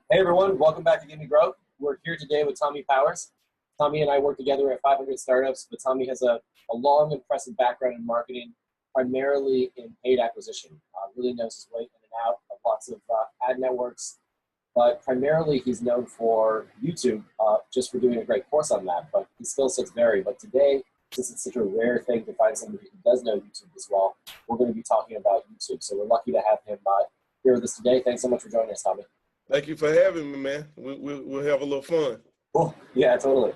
Hey everyone, welcome back to GIMME Growth. We're here today with Tommie Powers. Tommie and I work together at 500 Startups, but Tommie has a long, impressive background in marketing, primarily in paid acquisition. Really knows his way in and out of lots of ad networks, but primarily he's known for YouTube, just for doing a great course on that, but his skill sets vary. But today, since it's such a rare thing to find somebody who does know YouTube as well, we're going to be talking about YouTube. So we're lucky to have him here with us today. Thanks so much for joining us, Tommie. Thank you for having me, man. We'll have a little fun. Cool. Yeah, totally.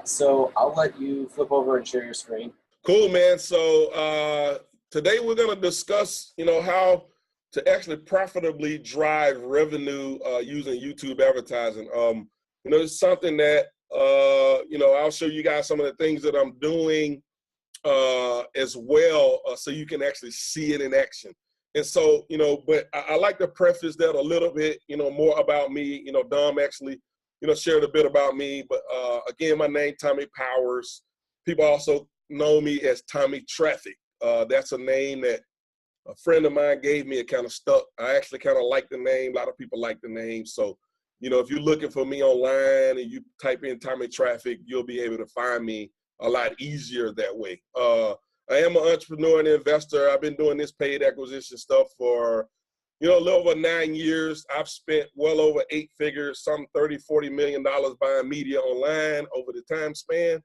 So I'll let you flip over and share your screen. Cool, man. So today we're going to discuss, how to actually profitably drive revenue using YouTube advertising. It's something that, I'll show you guys some of the things that I'm doing as well, so you can actually see it in action. And so, but I like to preface that a little bit, more about me. Dom actually, shared a bit about me. But again, my name, Tommie Powers. People also know me as Tommie Traffic. That's a name that a friend of mine gave me. It kind of stuck. I actually kind of like the name. A lot of people like the name. So, if you're looking for me online and you type in Tommie Traffic, you'll be able to find me a lot easier that way. I am an entrepreneur and investor. I've been doing this paid acquisition stuff for, a little over 9 years. I've spent well over 8 figures, some $30–40 million buying media online over the time span.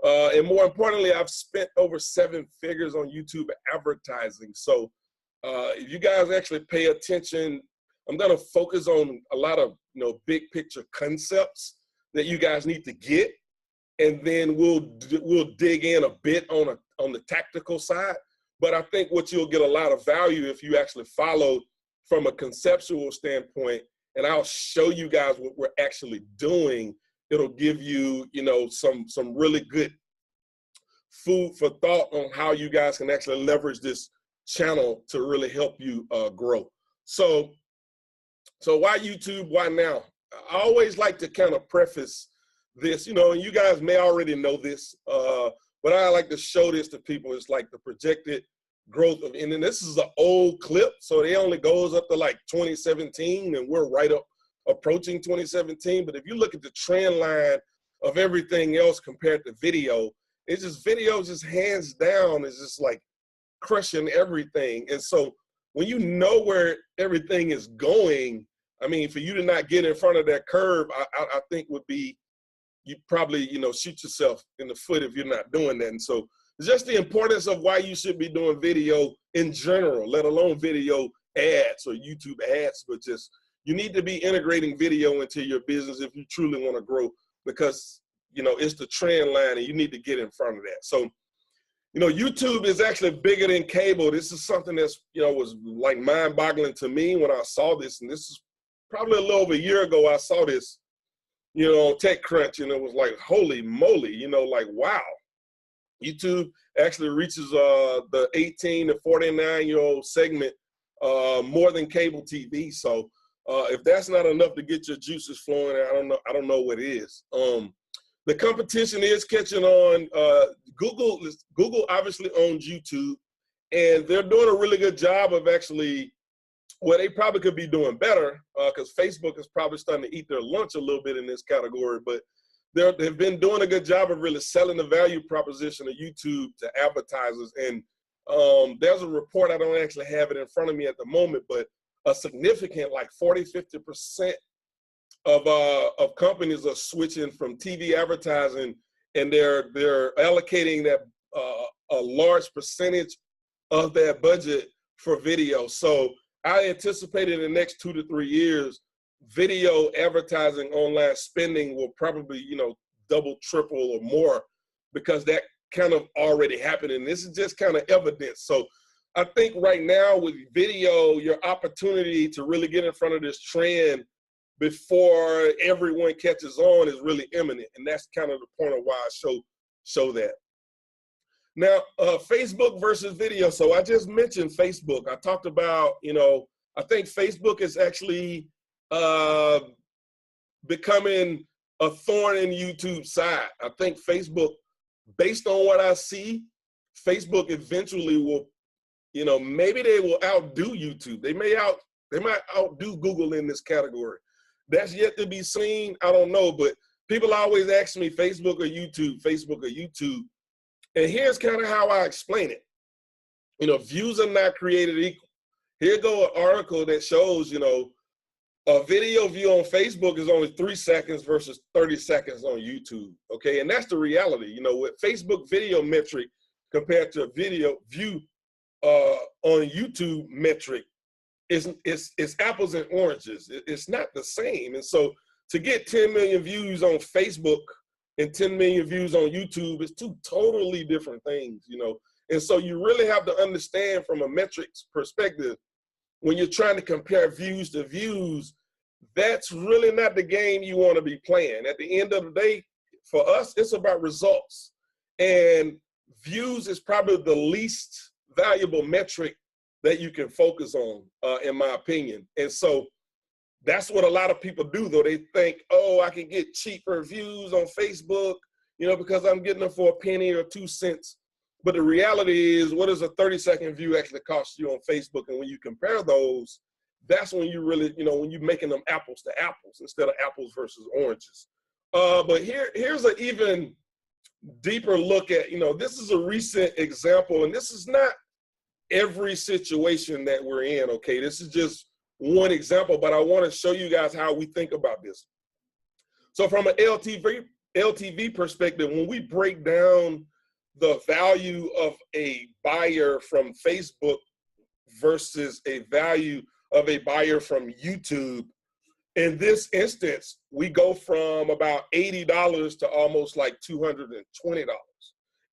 And more importantly, I've spent over 7 figures on YouTube advertising. So if you guys actually pay attention, I'm going to focus on a lot of, big picture concepts that you guys need to get. And then we'll dig in a bit on the tactical side. But I think what you'll get a lot of value if you actually follow from a conceptual standpoint, and I'll show you guys what we're actually doing. It'll give you, some really good food for thought on how you guys can actually leverage this channel to really help you grow. So why YouTube? Why now? I always like to kind of preface this, and you guys may already know this, but I like to show this to people. It's like the projected growth of, and then this is an old clip, so it only goes up to like 2017, and we're right up approaching 2017. But if you look at the trend line of everything else compared to video, it's just video just hands down is just like crushing everything. And so when you know where everything is going, I mean, for you to not get in front of that curve, I think would be, you probably, shoot yourself in the foot if you're not doing that. And so it's just the importance of why you should be doing video in general, let alone video ads or YouTube ads, but just, you need to be integrating video into your business if you truly want to grow, because, it's the trend line and you need to get in front of that. So, YouTube is actually bigger than cable. This is something that's, was like mind-boggling to me when I saw this. And this is probably a little over a year ago I saw this, on TechCrunch, and it was like, holy moly, like, wow. YouTube actually reaches the 18 to 49-year-old segment more than cable TV. So if that's not enough to get your juices flowing, I don't know what is. The competition is catching on. Google obviously owns YouTube, and they're doing a really good job of actually, well, they probably could be doing better, because Facebook is probably starting to eat their lunch a little bit in this category, but they've been doing a good job of really selling the value proposition of YouTube to advertisers. And there's a report, I don't actually have it in front of me at the moment, but a significant, like 40–50% of companies are switching from TV advertising, and they're allocating that a large percentage of their budget for video. So I anticipate in the next 2 to 3 years, video advertising online spending will probably, double, triple, or more, because that kind of already happened. And this is just kind of evidence. So I think right now with video, your opportunity to really get in front of this trend before everyone catches on is really imminent. And that's kind of the point of why I show that. Now, Facebook versus video. So I just mentioned Facebook. I talked about, I think Facebook is actually becoming a thorn in YouTube's side. I think Facebook, based on what I see, Facebook eventually will, maybe they will outdo YouTube. They might outdo Google in this category. That's yet to be seen. I don't know, but people always ask me Facebook or YouTube, Facebook or YouTube. And here's kind of how I explain it. You know, views are not created equal. Here go an article that shows, you know, a video view on Facebook is only 3 seconds versus 30 seconds on YouTube, okay? And that's the reality. You know, with Facebook video metric compared to a video view on YouTube metric, it's apples and oranges. It's not the same. And so to get 10 million views on Facebook and 10 million views on YouTube is two totally different things, you know? And so you really have to understand from a metrics perspective, when you're trying to compare views to views, that's really not the game you want to be playing. At the end of the day, for us, it's about results. And views is probably the least valuable metric that you can focus on, in my opinion. And so that's what a lot of people do, though. They think, oh, I can get cheaper views on Facebook, you know, because I'm getting them for a penny or 2 cents. But the reality is, what does a 30-second view actually cost you on Facebook? And when you compare those, that's when you really, you know, when you're making them apples to apples instead of apples versus oranges. But here's an even deeper look at, you know, this is a recent example, and this is not every situation that we're in, okay? This is just one example, but I want to show you guys how we think about this. So from an LTV perspective, when we break down the value of a buyer from Facebook versus a value of a buyer from YouTube, in this instance, we go from about $80 to almost like $220.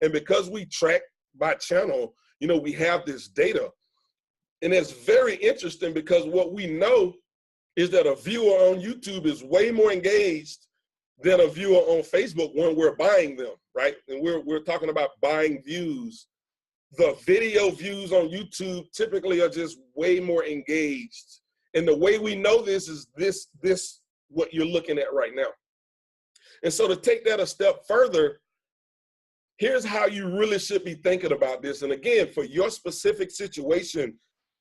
And because we track by channel, you know, we have this data. And it's very interesting because what we know is that a viewer on YouTube is way more engaged than a viewer on Facebook when we're buying them, right? And we're talking about buying views. The video views on YouTube typically are just way more engaged. And the way we know this is this what you're looking at right now. And so to take that a step further, here's how you really should be thinking about this. And again, for your specific situation,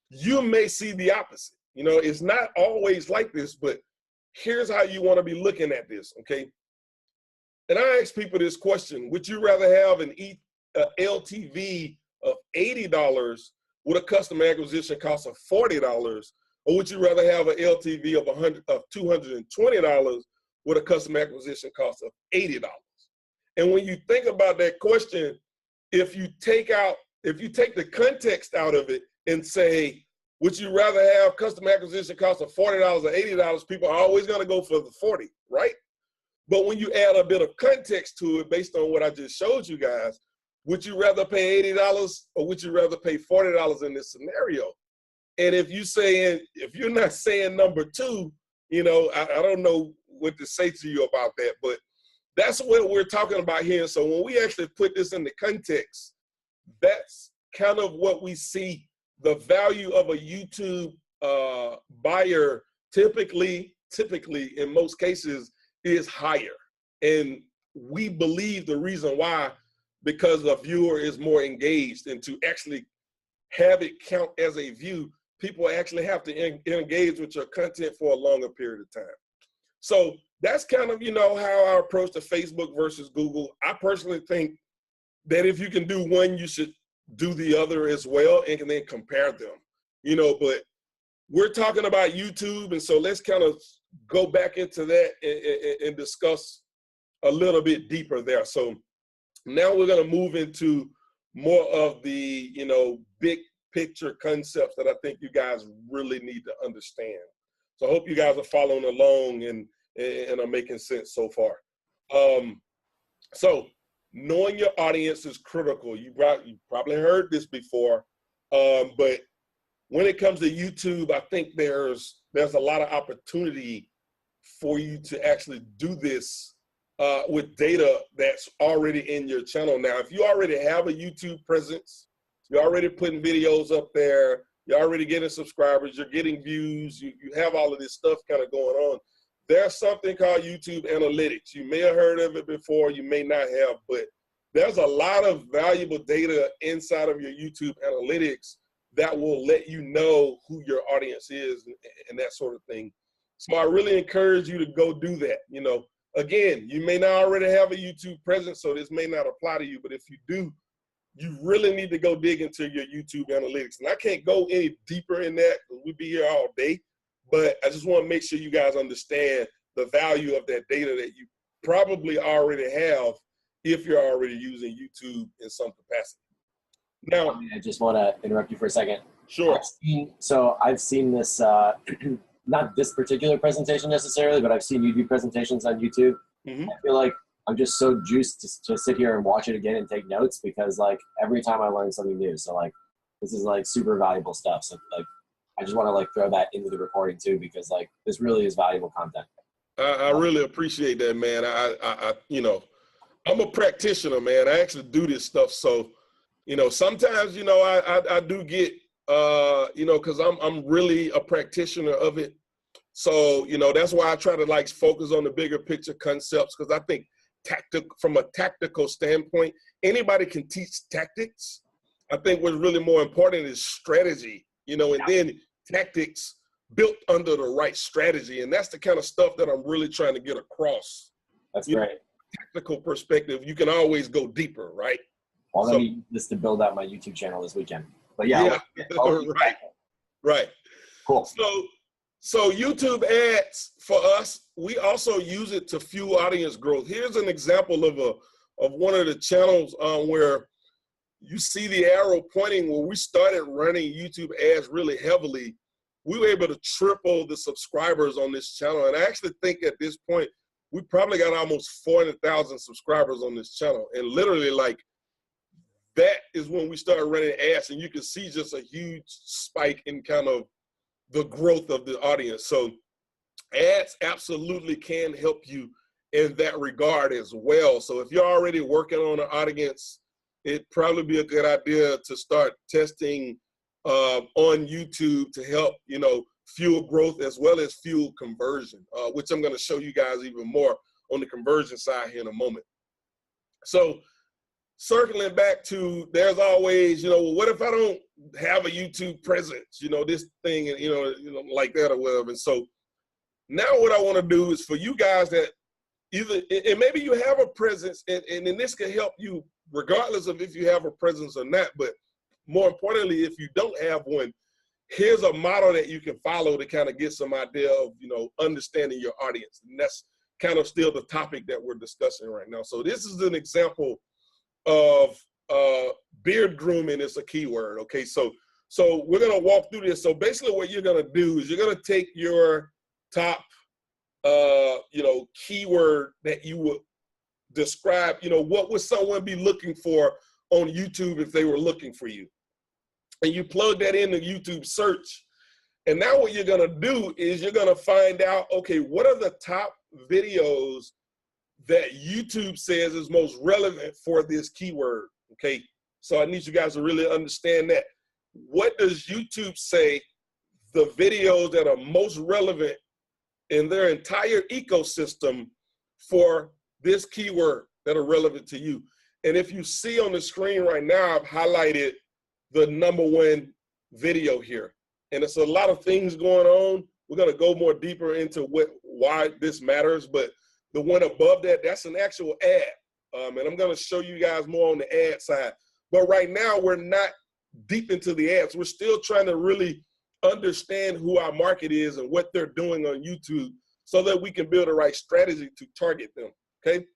you may see the opposite. You know, it's not always like this, but here's how you want to be looking at this, okay? And I ask people this question: would you rather have an LTV of $80 with a customer acquisition cost of $40, or would you rather have an LTV of $220 with a customer acquisition cost of $80? And when you think about that question, if you take the context out of it and say, would you rather have customer acquisition cost of $40 or $80, people are always going to go for the 40, right? But when you add a bit of context to it based on what I just showed you guys, would you rather pay $80 or would you rather pay $40 in this scenario? And if you're not saying number two, you know, I don't know what to say to you about that, but that's what we're talking about here. So when we actually put this in the context, that's kind of what we see. The value of a YouTube buyer typically in most cases is higher. And we believe the reason why, because the viewer is more engaged, and to actually have it count as a view, people actually have to engage with your content for a longer period of time. So that's kind of, you know, how I approach the Facebook versus Google. I personally think that if you can do one, you should do the other as well, and can then compare them, you know. But we're talking about YouTube, and so let's kind of go back into that and discuss a little bit deeper there. So now we're going to move into more of the, you know, big picture concepts that I think you guys really need to understand. So I hope you guys are following along and are making sense so far. So knowing your audience is critical. You probably heard this before, but when it comes to YouTube, I think there's a lot of opportunity for you to actually do this with data that's already in your channel. Now, if you already have a YouTube presence, you're already putting videos up there, you're already getting subscribers, you're getting views, you have all of this stuff kind of going on. There's something called YouTube Analytics. You may have heard of it before, you may not have, but there's a lot of valuable data inside of your YouTube Analytics that will let you know who your audience is and that sort of thing. So I really encourage you to go do that. You know, again, you may not already have a YouTube presence, so this may not apply to you, but if you do, you really need to go dig into your YouTube analytics. And I can't go any deeper in that because we'd be here all day, but I just want to make sure you guys understand the value of that data that you probably already have if you're already using YouTube in some capacity. Now, I just want to interrupt you for a second. Sure. I've seen this, not this particular presentation necessarily, but I've seen you do presentations on YouTube. Mm-hmm. I feel like I'm just so juiced to sit here and watch it again and take notes because like every time I learn something new. So like this is like super valuable stuff. So like I just want to like throw that into the recording too because like this really is valuable content. I really appreciate that, man. I you know, I'm a practitioner, man. I actually do this stuff. So, you know, sometimes, you know, I do get, you know, because I'm really a practitioner of it. So, you know, that's why I try to like focus on the bigger picture concepts because I think from a tactical standpoint, anybody can teach tactics. I think what's really more important is strategy, you know, and then tactics built under the right strategy. And that's the kind of stuff that I'm really trying to get across. That's great. Tactical perspective, you can always go deeper, right? Well, I'm going to use this to build out my YouTube channel this weekend. But yeah. Right. Cool. So YouTube ads for us, we also use it to fuel audience growth. Here's an example of one of the channels where you see the arrow pointing. When we started running YouTube ads really heavily, we were able to triple the subscribers on this channel. And I actually think at this point, we probably got almost 400,000 subscribers on this channel. And literally like, that is when we started running ads, and you can see just a huge spike in kind of the growth of the audience. So ads absolutely can help you in that regard as well. So if you're already working on an audience, it'd probably be a good idea to start testing on YouTube to help, you know, fuel growth as well as fuel conversion, which I'm going to show you guys even more on the conversion side here in a moment. So circling back to, there's always, you know, well, what if I don't have a YouTube presence, you know, this thing, and you know, like that or whatever. And so now what I want to do is for you guys that either, and maybe you have a presence, and then this can help you regardless of if you have a presence or not, but more importantly, if you don't have one, here's a model that you can follow to kind of get some idea of, you know, understanding your audience. And that's kind of still the topic that we're discussing right now. So this is an example of beard grooming is a keyword. Okay, so we're gonna walk through this. So basically what you're gonna do is you're gonna take your top you know, keyword that you would describe, you know, what would someone be looking for on YouTube if they were looking for you, and you plug that into YouTube search. And now what you're gonna do is you're gonna find out, okay, what are the top videos that YouTube says is most relevant for this keyword, okay? So I need you guys to really understand that. What does YouTube say the videos that are most relevant in their entire ecosystem for this keyword that are relevant to you? And if you see on the screen right now, I've highlighted the #1 video here. And it's a lot of things going on. We're gonna go more deeper into why this matters, but the one above that, that's an actual ad. And I'm gonna show you guys more on the ad side. But right now, we're not deep into the ads. We're still trying to really understand who our market is and what they're doing on YouTube so that we can build the right strategy to target them, okay?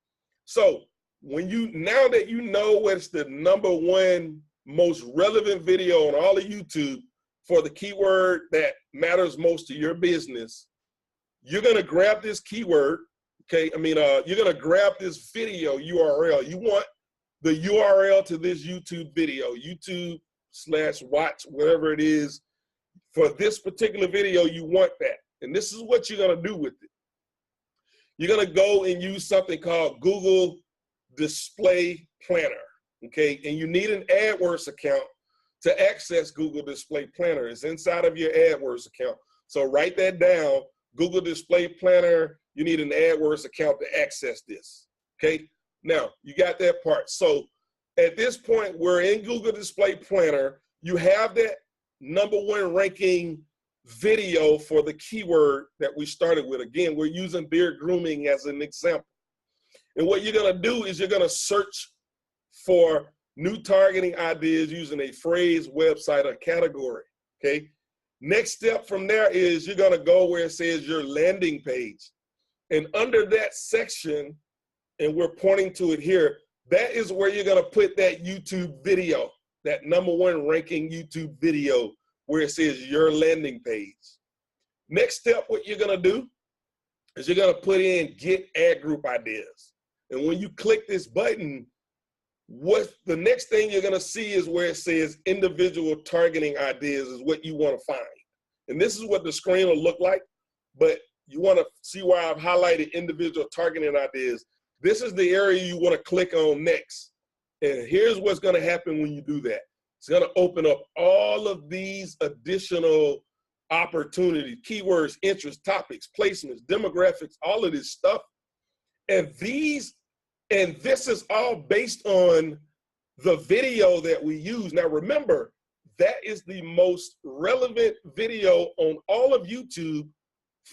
So now that you know what's the #1 most relevant video on all of YouTube for the keyword that matters most to your business, you're gonna grab this keyword, okay? You're gonna grab this video URL. You want the URL to this YouTube video, YouTube/watch, whatever it is. For this particular video, you want that. And this is what you're gonna do with it. You're gonna go and use something called Google Display Planner, okay? And you need an AdWords account to access Google Display Planner. It's inside of your AdWords account. So write that down, Google Display Planner. You need an AdWords account to access this, okay? Now, you got that part. So at this point, we're in Google Display Planner. You have that #1 ranking video for the keyword that we started with. Again, we're using beard grooming as an example. And what you're gonna do is you're gonna search for new targeting ideas using a phrase, website, or category, okay? Next step from there is you're gonna go where it says your landing page. And under that section, and we're pointing to it here, that is where you're gonna put that YouTube video, that #1 ranking YouTube video where it says your landing page. Next step, what you're gonna do is you're gonna put in get ad group ideas. And when you click this button, what the next thing you're gonna see is where it says individual targeting ideas is what you wanna find. And this is what the screen will look like, but you wanna see where I've highlighted individual targeting ideas. This is the area you wanna click on next. And here's what's gonna happen when you do that. It's gonna open up all of these additional opportunities, keywords, interests, topics, placements, demographics, all of this stuff. And this is all based on the video that we use. Now remember, that is the most relevant video on all of YouTube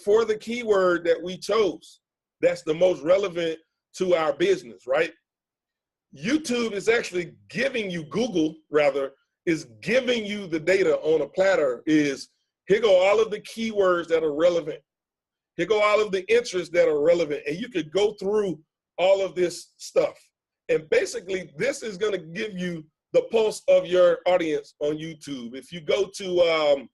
for the keyword that we chose. That's the most relevant to our business, right? YouTube is actually giving you, Google rather, is giving you the data on a platter is, here go all of the keywords that are relevant. Here go all of the interests that are relevant. And you could go through all of this stuff. And basically, this is gonna give you the pulse of your audience on YouTube. If you go to,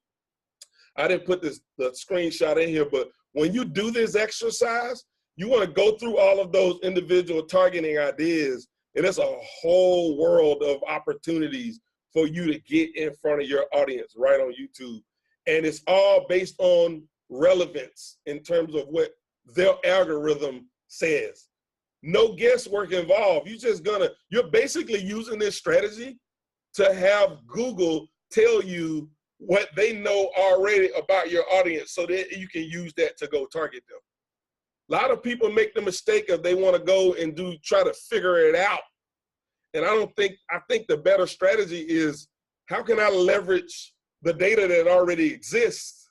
I didn't put the screenshot in here, but when you do this exercise, you wanna go through all of those individual targeting ideas, and it's a whole world of opportunities for you to get in front of your audience right on YouTube. And it's all based on relevance in terms of what their algorithm says. No guesswork involved. You're basically using this strategy to have Google tell you what they know already about your audience so that you can use that to go target them. A lot of people make the mistake of they want to go and try to figure it out. And I think the better strategy is, how can I leverage the data that already exists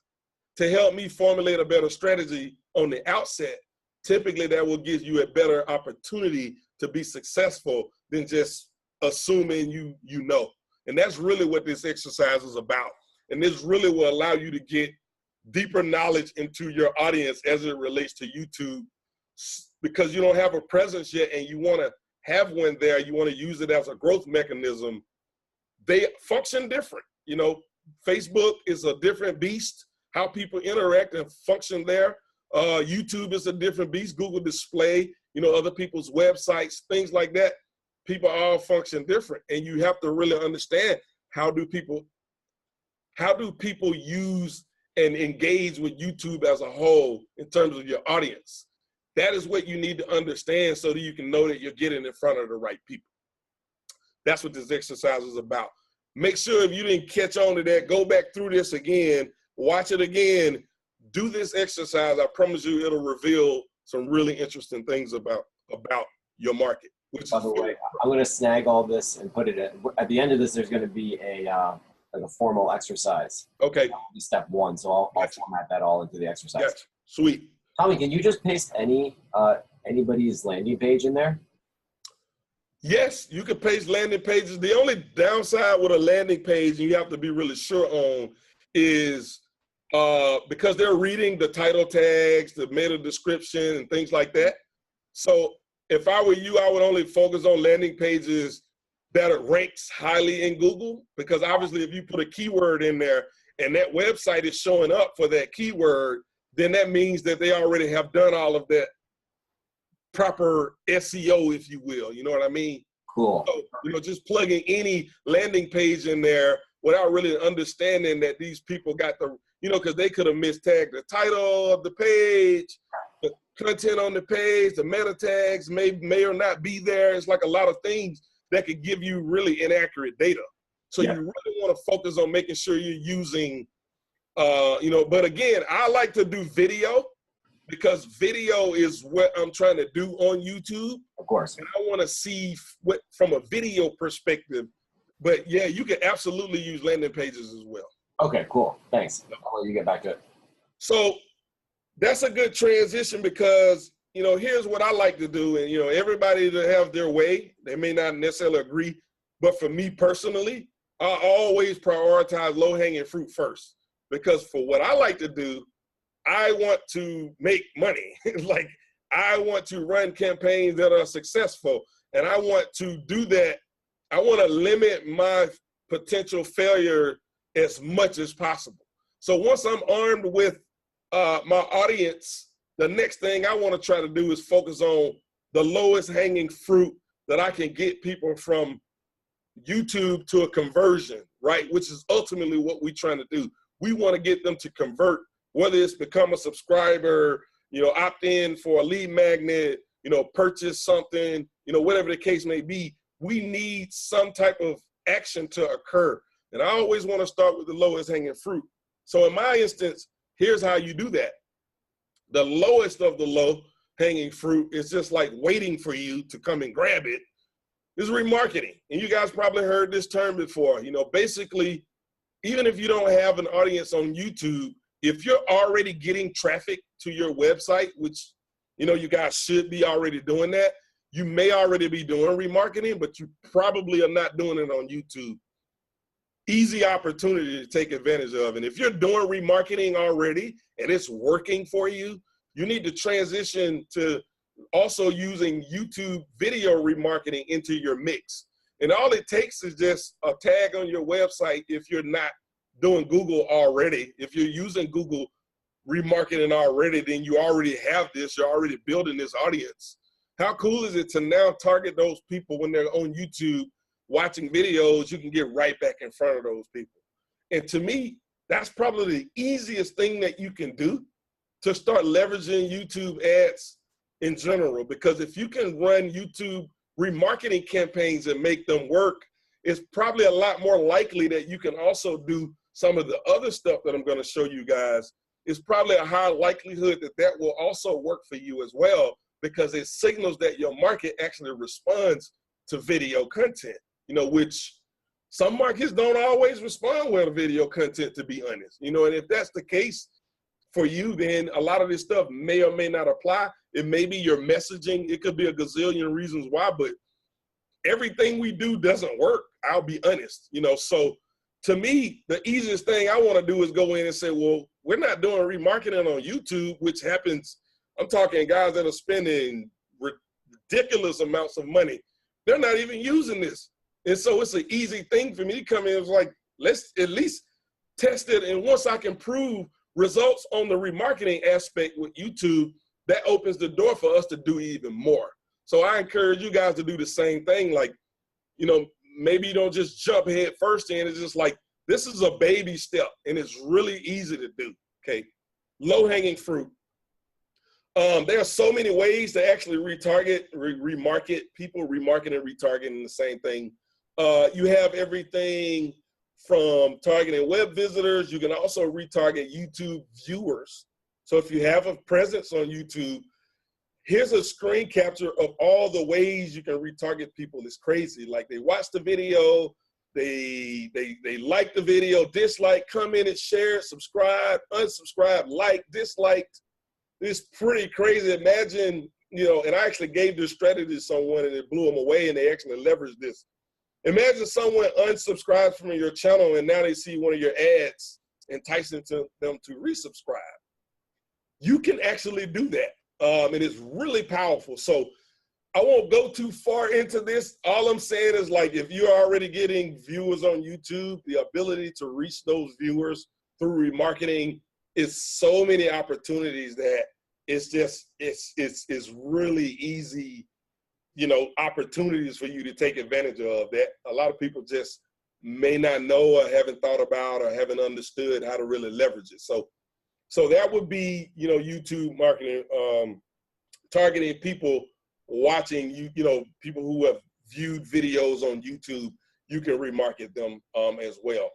to help me formulate a better strategy on the outset? Typically that will give you a better opportunity to be successful than just assuming you know. And that's really what this exercise is about. And this really will allow you to get deeper knowledge into your audience as it relates to YouTube, because you don't have a presence yet and you want to have one there. You want to use it as a growth mechanism. They function different. You know, Facebook is a different beast, how people interact and function there. YouTube is a different beast. Google Display, you know, other people's websites, things like that. People all function different. And you have to really understand, how do people use and engage with YouTube as a whole in terms of your audience. That is what you need to understand so that you can know that you're getting in front of the right people. That's what this exercise is about. Make sure if you didn't catch on to that, go back through this again, watch it again, do this exercise. I promise you it'll reveal some really interesting things about your market. By the way, I'm going to snag all this and put it at the end of this. There's going to be like a formal exercise. Okay. That'll be step 1. So I'll format that all into the exercise. Gotcha. Sweet. Tommie, can you just paste anybody's landing page in there? Yes, you can paste landing pages. The only downside with a landing page, and you have to be really sure on, is because they're reading the title tags, the meta description, and things like that. So if I were you, I would only focus on landing pages that are ranks highly in Google, because obviously if you put a keyword in there and that website is showing up for that keyword, then that means that they already have done all of that proper SEO, if you will. You know what I mean? Cool. So, you know, just plugging any landing page in there without really understanding that these people got the, you know, because they could have mistagged the title of the page, the content on the page, the meta tags may or not be there. It's like a lot of things that could give you really inaccurate data. So you really want to focus on making sure you're using, you know, but again, I like to do video, because video is what I'm trying to do on YouTube. Of course. And I want to see what from a video perspective. But yeah, you can absolutely use landing pages as well. Okay, cool. Thanks. I'll let you get back to it. So that's a good transition because, you know, here's what I like to do. And, you know, everybody to have their way. They may not necessarily agree. But for me personally, I always prioritize low-hanging fruit first. Because for what I like to do, I want to make money. Like, I want to run campaigns that are successful. And I want to do that. I want to limit my potential failure as much as possible. So once I'm armed with my audience, the next thing I want to try to do is focus on the lowest hanging fruit that I can get people from YouTube to a conversion, right? Which is ultimately what we're trying to do. We want to get them to convert, whether it's become a subscriber, you know, opt in for a lead magnet, you know, purchase something, you know, whatever the case may be. We need some type of action to occur. And I always want to start with the lowest hanging fruit. So in my instance, here's how you do that. The lowest of the low hanging fruit is just like waiting for you to come and grab it. Is remarketing. And you guys probably heard this term before. You know, basically, even if you don't have an audience on YouTube, if you're already getting traffic to your website, which, you know, you guys should be already doing that, you may already be doing remarketing, but you probably are not doing it on YouTube. Easy opportunity to take advantage of. And if you're doing remarketing already and it's working for you, you need to transition to also using YouTube video remarketing into your mix. And all it takes is just a tag on your website if you're not doing Google already. If you're using Google remarketing already, then you already have this, you're already building this audience. How cool is it to now target those people when they're on YouTube watching videos? You can get right back in front of those people. And to me, that's probably the easiest thing that you can do to start leveraging YouTube ads in general, because if you can run YouTube remarketing campaigns and make them work, it's probably a lot more likely that you can also do some of the other stuff that I'm going to show you guys. It's probably a high likelihood that that will also work for you as well, because it signals that your market actually responds to video content, you know, which some markets don't always respond well to video content, to be honest, you know. And if that's the case for you, then a lot of this stuff may or may not apply. It may be your messaging. It could be a gazillion reasons why, but everything we do doesn't work. I'll be honest, you know. So to me, the easiest thing I want to do is go in and say, well, we're not doing remarketing on YouTube, which happens. I'm talking guys that are spending ridiculous amounts of money. They're not even using this. And so it's an easy thing for me to come in. It's like, let's at least test it. And once I can prove results on the remarketing aspect with YouTube, that opens the door for us to do even more. So I encourage you guys to do the same thing. Like, you know, maybe you don't just jump head first in. It's just like, this is a baby step and it's really easy to do, okay? Low hanging fruit. There are so many ways to actually retarget, remarket. People remarket and retargeting the same thing. You have everything from targeting web visitors. You can also retarget YouTube viewers. So if you have a presence on YouTube, here's a screen capture of all the ways you can retarget people. It's crazy. Like, they watch the video, they like the video, dislike, commented, shared, subscribe, unsubscribe, like, disliked. It's pretty crazy. Imagine, you know, and I actually gave this strategy to someone and it blew them away and they actually leveraged this. Imagine someone unsubscribes from your channel and now they see one of your ads enticing them to resubscribe. You can actually do that. And it's really powerful. So I won't go too far into this. All I'm saying is, like, if you're already getting viewers on YouTube, the ability to reach those viewers through remarketing is so many opportunities that it's just, it's really easy, you know, opportunities for you to take advantage of that a lot of people just may not know or haven't thought about or haven't understood how to really leverage it. So that would be, you know, YouTube marketing, targeting people watching you, you know, people who have viewed videos on YouTube. You can remarket them as well.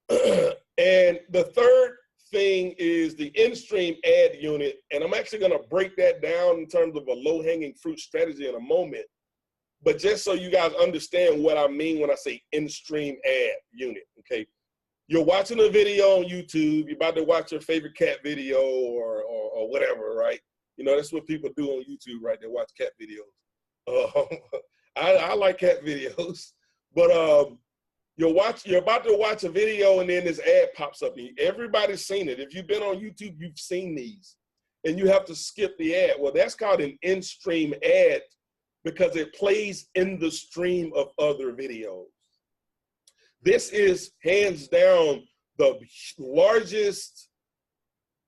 And the third thing is the in-stream ad unit. And I'm actually going to break that down in terms of a low-hanging fruit strategy in a moment. But just so you guys understand what I mean when I say in-stream ad unit, okay? you're watching a video on YouTube, you're about to watch your favorite cat video or whatever, right? You know, that's what people do on YouTube, right? They watch cat videos. I like cat videos, but you're about to watch a video and then this ad pops up. Everybody's seen it. If you've been on YouTube, you've seen these, and you have to skip the ad. Well, that's called an in-stream ad because it plays in the stream of other videos. This is hands down the largest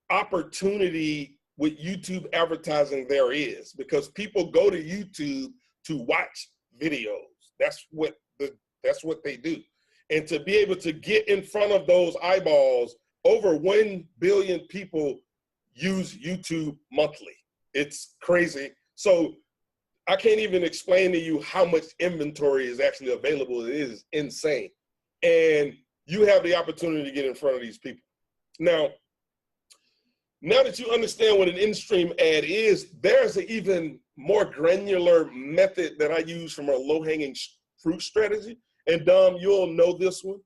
opportunity with YouTube advertising there is, because people go to YouTube to watch videos. That's what they do. And to be able to get in front of those eyeballs, over 1 billion people use YouTube monthly. It's crazy. So I can't even explain to you how much inventory is actually available. It is insane. And you have the opportunity to get in front of these people. Now that you understand what an in-stream ad is, there's an even more granular method that I use from a low-hanging fruit strategy. And Dom, you'll know this one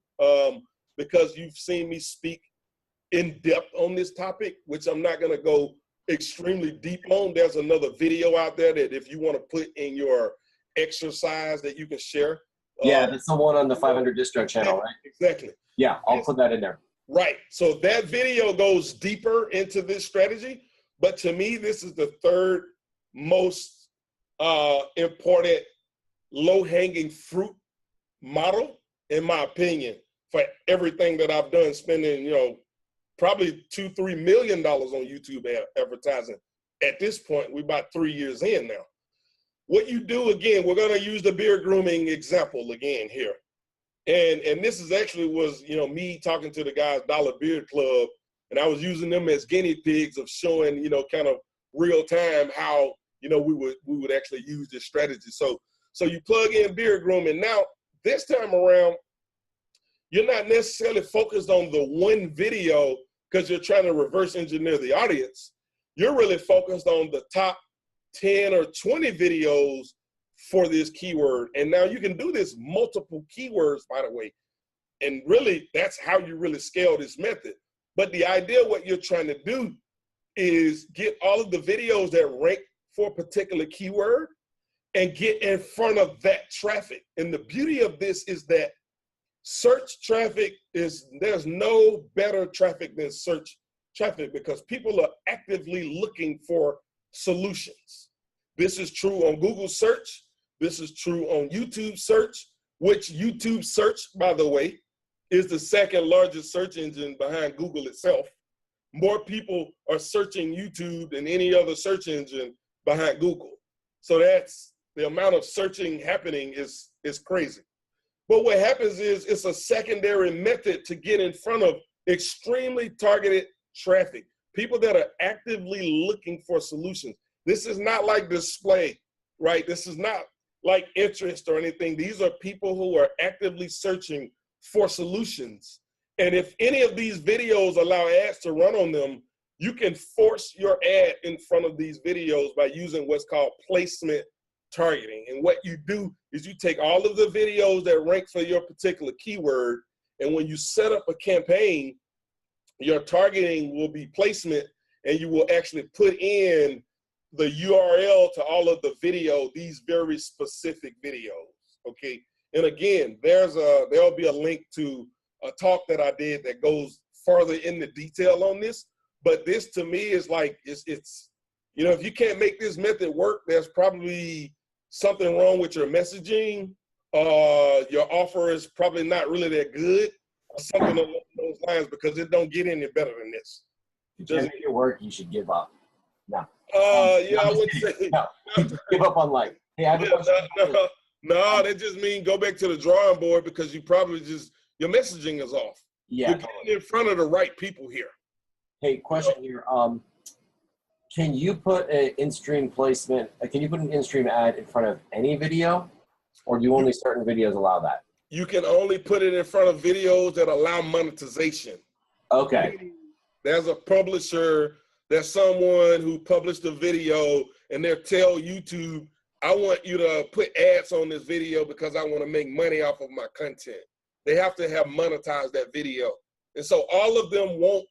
because you've seen me speak in depth on this topic, which I'm not gonna go extremely deep on. There's another video out there that if you wanna put in your exercise that you can share. Yeah, that's the one on the 500 Distro channel, right? Exactly. Yeah, I'll put that in there. Right, so that video goes deeper into this strategy, but to me, this is the third most important low-hanging fruit model, in my opinion, for everything that I've done, spending, you know, probably $2-3 million on YouTube advertising. At this point, we're about 3 years in now. What you do, again, we're gonna use the beard grooming example again here. And this is actually was, you know, me talking to the guys, Dollar Beard Club, and I was using them as guinea pigs of showing, you know, kind of real time how, you know, we would actually use this strategy. So you plug in beard grooming. Now, this time around, you're not necessarily focused on the one video because you're trying to reverse engineer the audience. You're really focused on the top 10 or 20 videos for this keyword. And now you can do this multiple keywords, by the way. And really, that's how you really scale this method. But the idea, what you're trying to do is get all of the videos that rank for a particular keyword and get in front of that traffic. And the beauty of this is that search traffic there's no better traffic than search traffic because people are actively looking for solutions. This is true on Google search. This is true on YouTube search, which YouTube search, by the way, is the second largest search engine behind Google itself. More people are searching YouTube than any other search engine behind Google. So that's the amount of searching happening is crazy. But what happens is it's a secondary method to get in front of extremely targeted traffic, people that are actively looking for solutions. This is not like display, right? This is not like interest or anything. These are people who are actively searching for solutions. And if any of these videos allow ads to run on them, you can force your ad in front of these videos by using what's called placement targeting. And what you do is you take all of the videos that rank for your particular keyword, and when you set up a campaign, your targeting will be placement, and you will actually put in the URL to all of the video, these very specific videos, okay? And again, there'll be a link to a talk that I did that goes further into detail on this, but this to me is like, it's you know, if you can't make this method work, there's probably something wrong with your messaging, your offer is probably not really that good, or something along those lines, because it don't get any better than this. If you can't make it work, you should give up. No. Yeah, I would say. No, give up on life. Hey, I have a question. No, that just means go back to the drawing board because you probably your messaging is off. Yeah. You're getting in front of the right people here. Hey, question here. Can you put an in-stream placement, can you put an in-stream ad in front of any video, or do only certain videos allow that? You can only put it in front of videos that allow monetization. Okay. There's a publisher, there's someone who published a video and they'll tell YouTube, I want you to put ads on this video because I want to make money off of my content. They have to have monetized that video. And so all of them won't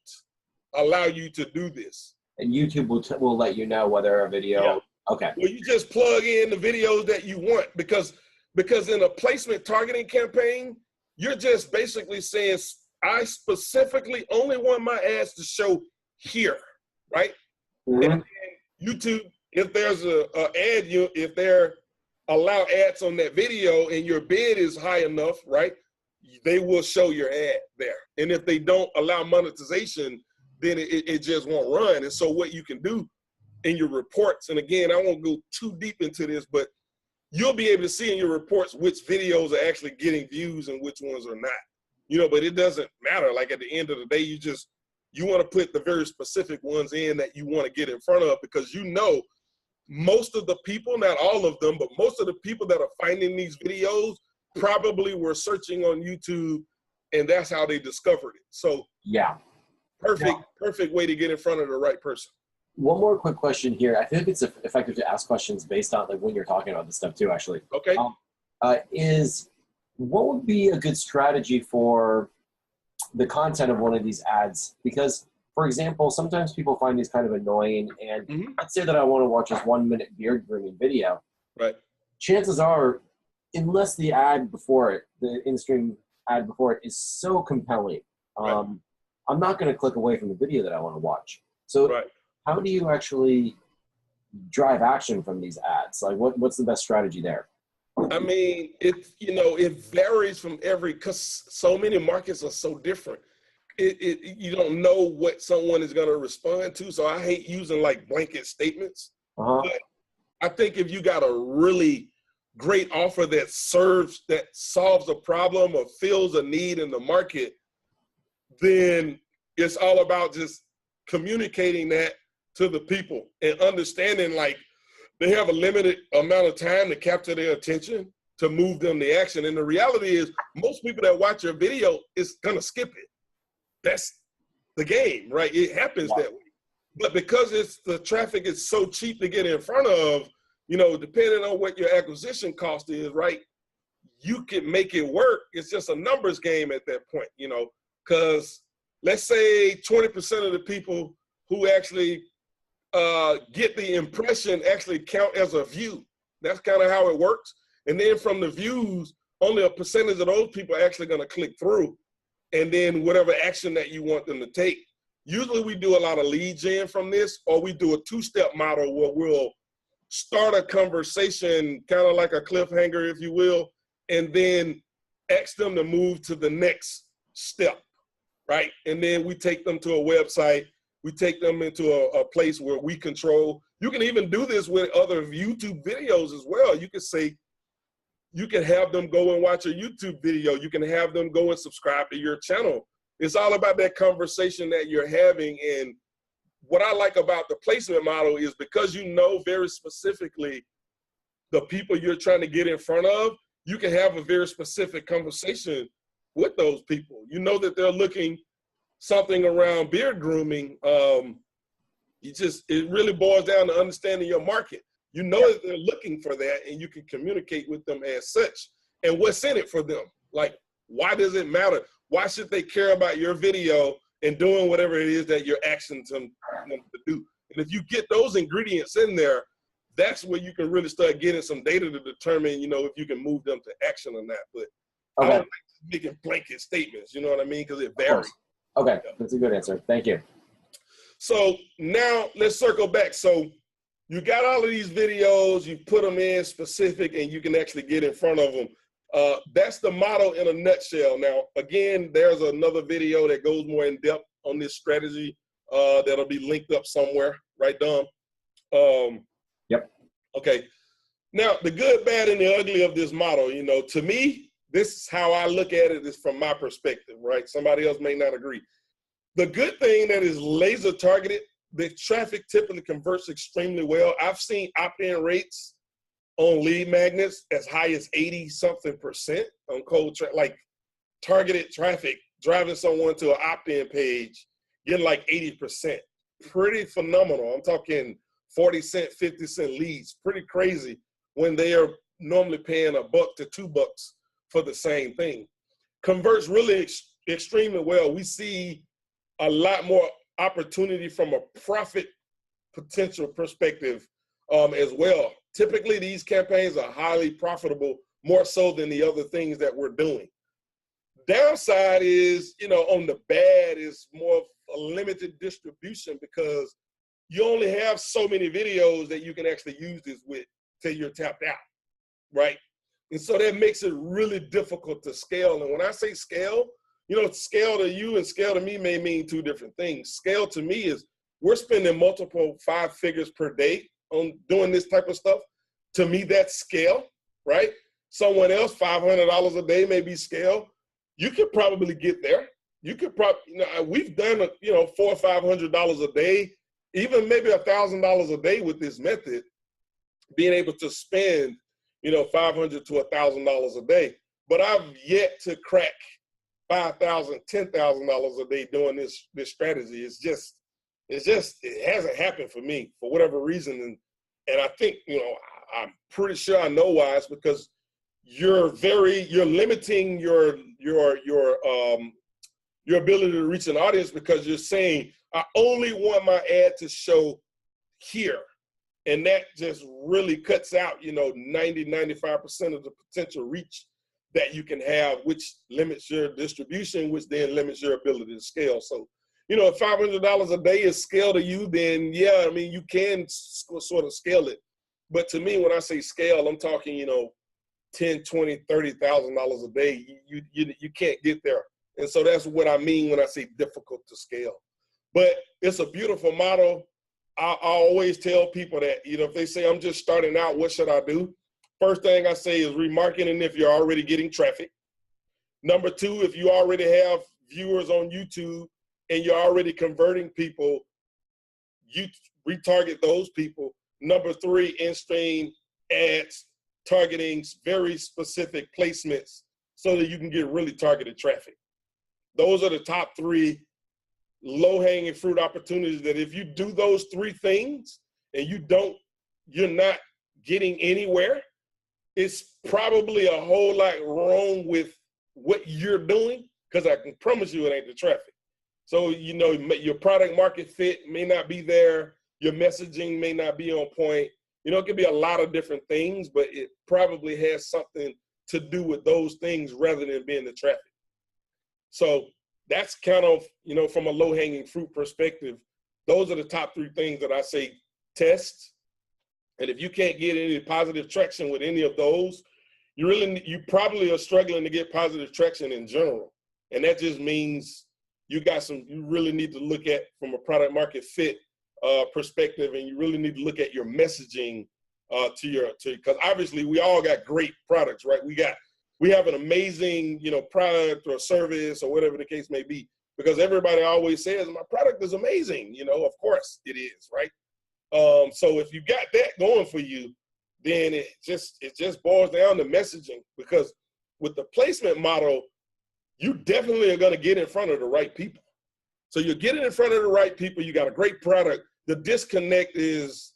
allow you to do this. And YouTube will let you know whether a video. Yeah. Okay. Well, you just plug in the videos that you want, because in a placement targeting campaign, you're just basically saying, I specifically only want my ads to show here, right? Mm-hmm. And YouTube, if there's if they're allow ads on that video and your bid is high enough, right, they will show your ad there. And if they don't allow monetization, then it just won't run. And so what you can do in your reports, and again, I won't go too deep into this, but you'll be able to see in your reports which videos are actually getting views and which ones are not. You know, but it doesn't matter. Like at the end of the day, you want to put the very specific ones in that you want to get in front of, because you know most of the people, not all of them, but most of the people that are finding these videos probably were searching on YouTube, and that's how they discovered it. So yeah, perfect way to get in front of the right person. One more quick question here. I think it's effective to ask questions based on like when you're talking about this stuff too, actually. Okay. What would be a good strategy for the content of one of these ads? Because, for example, sometimes people find these kind of annoying, and let's say that I want to watch this 1-minute beard grooming video. Right. Chances are, unless the ad before it, the in-stream ad before it is so compelling, right, I'm not going to click away from the video that I want to watch. So right, how do you actually drive action from these ads? Like what's the best strategy there? I mean, it varies from because so many markets are so different. You don't know what someone is going to respond to. So I hate using like blanket statements. But I think if you got a really great offer that solves a problem or fills a need in the market, then it's all about just communicating that to the people and understanding like they have a limited amount of time to capture their attention to move them to action. And the reality is most people that watch your video is gonna skip it. That's the game, right? It happens that way. But because the traffic is so cheap to get in front of, depending on what your acquisition cost is, right? You can make it work. It's just a numbers game at that point, because let's say 20% of the people who actually get the impression actually count as a view. That's kind of how it works. And then from the views, only a percentage of those people are actually going to click through, and then whatever action that you want them to take. Usually we do a lot of lead gen from this, or we do a 2-step model where we'll start a conversation kind of like a cliffhanger, if you will, and then ask them to move to the next step, right? And then we take them to a website. We take them into a place where we control. You can even do this with other YouTube videos as well. You can say, you can have them go and watch a YouTube video. You can have them go and subscribe to your channel. It's all about that conversation that you're having. And what I like about the placement model is because you know very specifically the people you're trying to get in front of, you can have a very specific conversation with those people. You know that they're looking something around beard grooming. It really boils down to understanding your market. You know that they're looking for that, and you can communicate with them as such. And what's in it for them? Like, why does it matter? Why should they care about your video and doing whatever it is that you're asking them to do? And if you get those ingredients in there, that's where you can really start getting some data to determine, if you can move them to action or not. But I don't like making blanket statements, you know what I mean? Because it varies. Okay, that's a good answer. Thank you. So now let's circle back. So you got all of these videos, you put them in specific, and you can actually get in front of them. That's the model in a nutshell. Now, again, there's another video that goes more in depth on this strategy that'll be linked up somewhere, right, Dom? Yep. Okay. Now, the good, bad, and the ugly of this model, to me, this is how I look at it, is from my perspective, right? Somebody else may not agree. The good thing that is laser targeted, the traffic typically converts extremely well. I've seen opt-in rates on lead magnets as high as 80-something% on cold like targeted traffic, driving someone to an opt-in page, getting like 80%. Pretty phenomenal. I'm talking 40-cent, 50-cent leads. Pretty crazy when they are normally paying $1 to $2 for the same thing. Converts really extremely well. We see a lot more opportunity from a profit potential perspective as well. Typically, these campaigns are highly profitable, more so than the other things that we're doing. Downside is, on the bad is more of a limited distribution because you only have so many videos that you can actually use this with till you're tapped out, right? And so that makes it really difficult to scale. And when I say scale, scale to you and scale to me may mean two different things. Scale to me is we're spending multiple 5 figures per day on doing this type of stuff. To me, that's scale, right? Someone else, $500 a day may be scale. You could probably get there. You could probably, we've done, $400 or $500 a day, even maybe $1,000 a day with this method, being able to spend, $500 to $1,000 a day. But I've yet to crack $5,000, $10,000 a day doing this strategy. It hasn't happened for me for whatever reason. And I think, I'm pretty sure I know why. It's because you're limiting your ability to reach an audience because you're saying, I only want my ad to show here. And that just really cuts out, 90-95% of the potential reach that you can have, which limits your distribution, which then limits your ability to scale. So, if $500 a day is scale to you, then yeah, you can sort of scale it. But to me, when I say scale, I'm talking, $10,000, $20,000, $30,000 a day. You can't get there. And so that's what I mean when I say difficult to scale. But it's a beautiful model. I always tell people that, if they say I'm just starting out, what should I do? First thing I say is remarketing if you're already getting traffic. Number 2, if you already have viewers on YouTube and you're already converting people, you retarget those people. Number 3, in-stream ads, targeting very specific placements so that you can get really targeted traffic. Those are the top 3 low-hanging fruit opportunities that if you do those 3 things and you're not getting anywhere, it's probably a whole lot wrong with what you're doing, because I can promise you it ain't the traffic. So, your product market fit may not be there. Your messaging may not be on point. It could be a lot of different things, but it probably has something to do with those things rather than being the traffic. So that's kind of, from a low-hanging fruit perspective, those are the top 3 things that I say test. And if you can't get any positive traction with any of those, you probably are struggling to get positive traction in general. And that just means you really need to look at from a product market fit perspective, and you really need to look at your messaging because obviously we all got great products, right? We have an amazing, product or service or whatever the case may be, because everybody always says my product is amazing. Of course it is, right? So if you got that going for you, then it just boils down to messaging, because with the placement model, you definitely are going to get in front of the right people. So you're getting in front of the right people. You got a great product. The disconnect is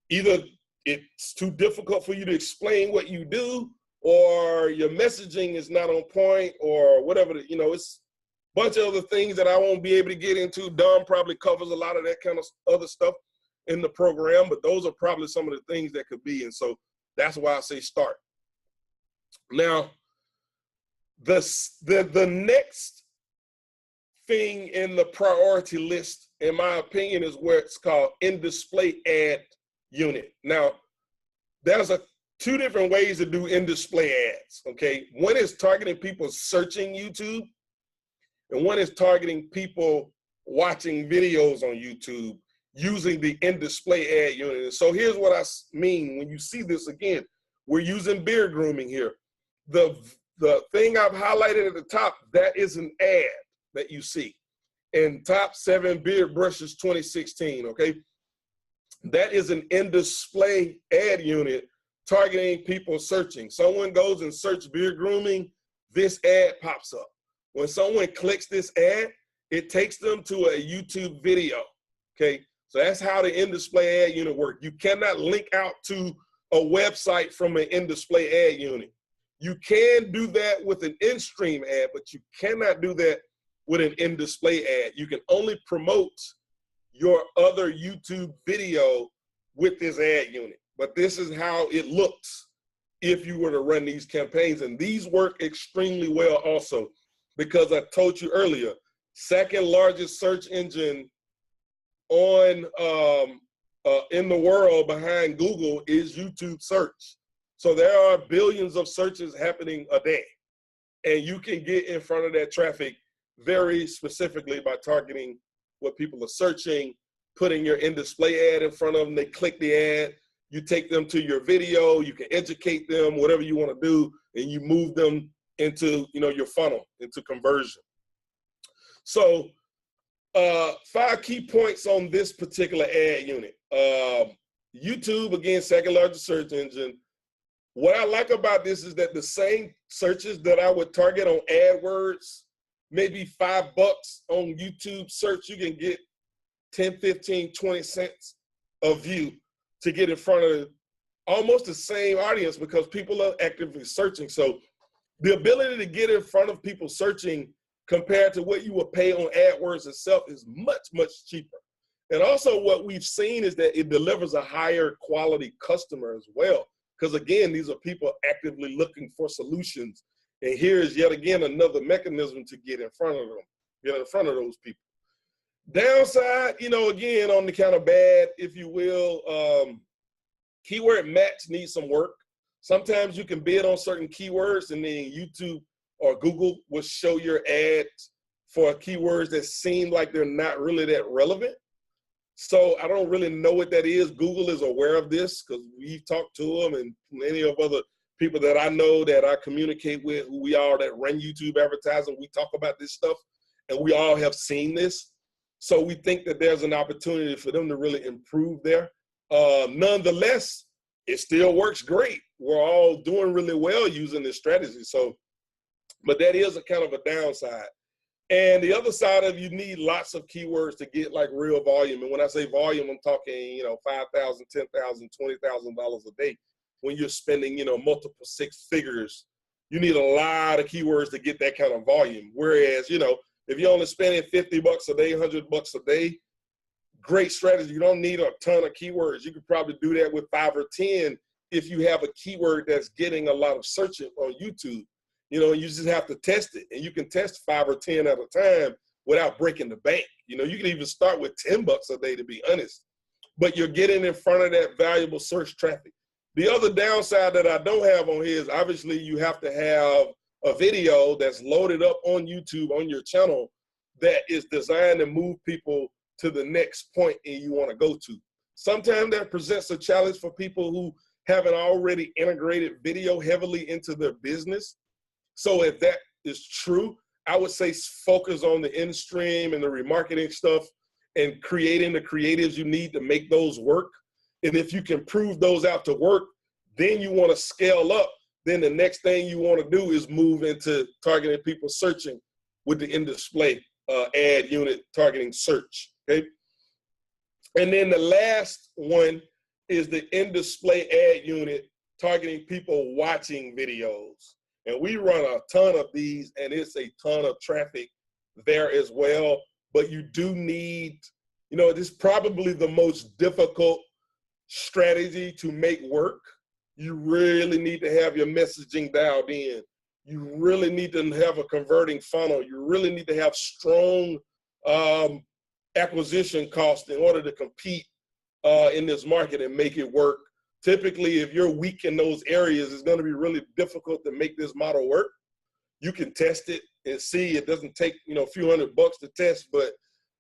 either it's too difficult for you to explain what you do, or your messaging is not on point, or whatever. It's a bunch of other things that I won't be able to get into. Dom probably covers a lot of that kind of other stuff in the program, but those are probably some of the things that could be. And so that's why I say start. Now, the next thing in the priority list, in my opinion, is where it's called in-display ad unit. Now, there's 2 different ways to do in-display ads, okay? One is targeting people searching YouTube, and one is targeting people watching videos on YouTube using the in-display ad unit. And so here's what I mean when you see this again. We're using beard grooming here. The thing I've highlighted at the top, that is an ad that you see. In top 7 beard brushes 2016, okay? That is an in-display ad unit targeting people searching. Someone goes and searches beard grooming, this ad pops up. When someone clicks this ad, it takes them to a YouTube video, okay? So that's how the in-display ad unit works. You cannot link out to a website from an in-display ad unit. You can do that with an in-stream ad, but you cannot do that with an in-display ad. You can only promote your other YouTube video with this ad unit. But this is how it looks if you were to run these campaigns. And these work extremely well also, because I told you earlier, second largest search engine on in the world behind Google is YouTube search. So there are billions of searches happening a day. And you can get in front of that traffic very specifically by targeting what people are searching, putting your in-display ad in front of them. They click the ad, you take them to your video, you can educate them, whatever you want to do, and you move them into, you know, your funnel, into conversion. So 5 key points on this particular ad unit. YouTube, again, second largest search engine. What I like about this is that the same searches that I would target on AdWords, maybe $5 on YouTube search, you can get 10, 15, 20 cents a view to get in front of almost the same audience, because people are actively searching. So the ability to get in front of people searching compared to what you would pay on AdWords itself is much, much cheaper. And also what we've seen is that it delivers a higher quality customer as well. Because again, these are people actively looking for solutions. And here is yet again another mechanism to get in front of them, get in front of those people. Downside, you know, again, on the kind of bad, if you will, keyword match needs some work. Sometimes you can bid on certain keywords and then YouTube or Google will show your ads for keywords that seem like they're not really that relevant. So I don't really know what that is. Google is aware of this because we've talked to them, and many of other people that I know that I communicate with, who we are that run YouTube advertising, we talk about this stuff, and we all have seen this. So we think that there's an opportunity for them to really improve there. Nonetheless, it still works great. We're all doing really well using this strategy. So, but that is a kind of a downside. And the other side of, you need lots of keywords to get like real volume. And when I say volume, I'm talking, you know, $5,000, $10,000, $20,000 a day. When you're spending, you know, multiple 6 figures, you need a lot of keywords to get that kind of volume. Whereas, you know, if you're only spending $50 a day, $100 a day, great strategy. You don't need a ton of keywords. You could probably do that with 5 or 10 if you have a keyword that's getting a lot of searching on YouTube. You know, you just have to test it, and you can test 5 or 10 at a time without breaking the bank. You know, you can even start with $10 a day, to be honest, but you're getting in front of that valuable search traffic. The other downside that I don't have on here is obviously you have to have a video that's loaded up on YouTube on your channel that is designed to move people to the next point and you want to go to. Sometimes that presents a challenge for people who haven't already integrated video heavily into their business. So if that is true, I would say focus on the in-stream and the remarketing stuff and creating the creatives you need to make those work. And if you can prove those out to work, then you want to scale up. Then the next thing you want to do is move into targeting people searching with the in-display ad unit targeting search, okay? And then the last one is the in-display ad unit targeting people watching videos. And we run a ton of these, and it's a ton of traffic there as well. But you do need, you know, this is probably the most difficult strategy to make work. You really need to have your messaging dialed in. You really need to have a converting funnel. You really need to have strong acquisition costs in order to compete in this market and make it work. Typically, if you're weak in those areas, it's going to be really difficult to make this model work. You can test it and see. It doesn't take, you know, a few $100 to test, but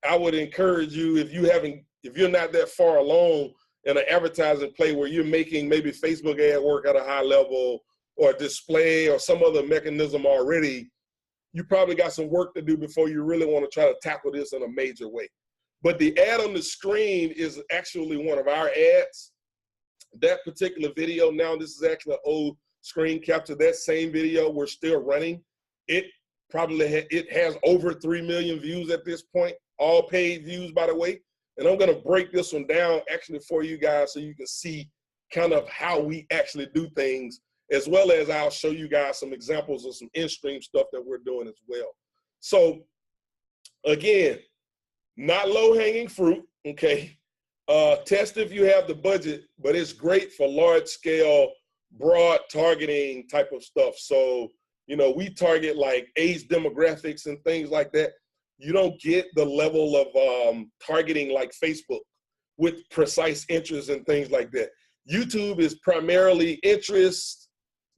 I would encourage you, if you're not that far along in an advertising play where you're making maybe Facebook ad work at a high level or display or some other mechanism already, you probably got some work to do before you really want to try to tackle this in a major way. But the ad on the screen is actually one of our ads. That particular video, now this is actually an old screen capture. That same video we're still running. It probably it has over 3 million views at this point, all paid views, by the way. And I'm going to break this one down actually for you guys so you can see kind of how we actually do things, as well as I'll show you guys some examples of some in-stream stuff that we're doing as well. So Again, not low-hanging fruit, okay? Test if you have the budget, but it's great for large-scale, broad targeting type of stuff. So, you know, we target like age demographics and things like that. You don't get the level of targeting like Facebook with precise interests and things like that. YouTube is primarily interest,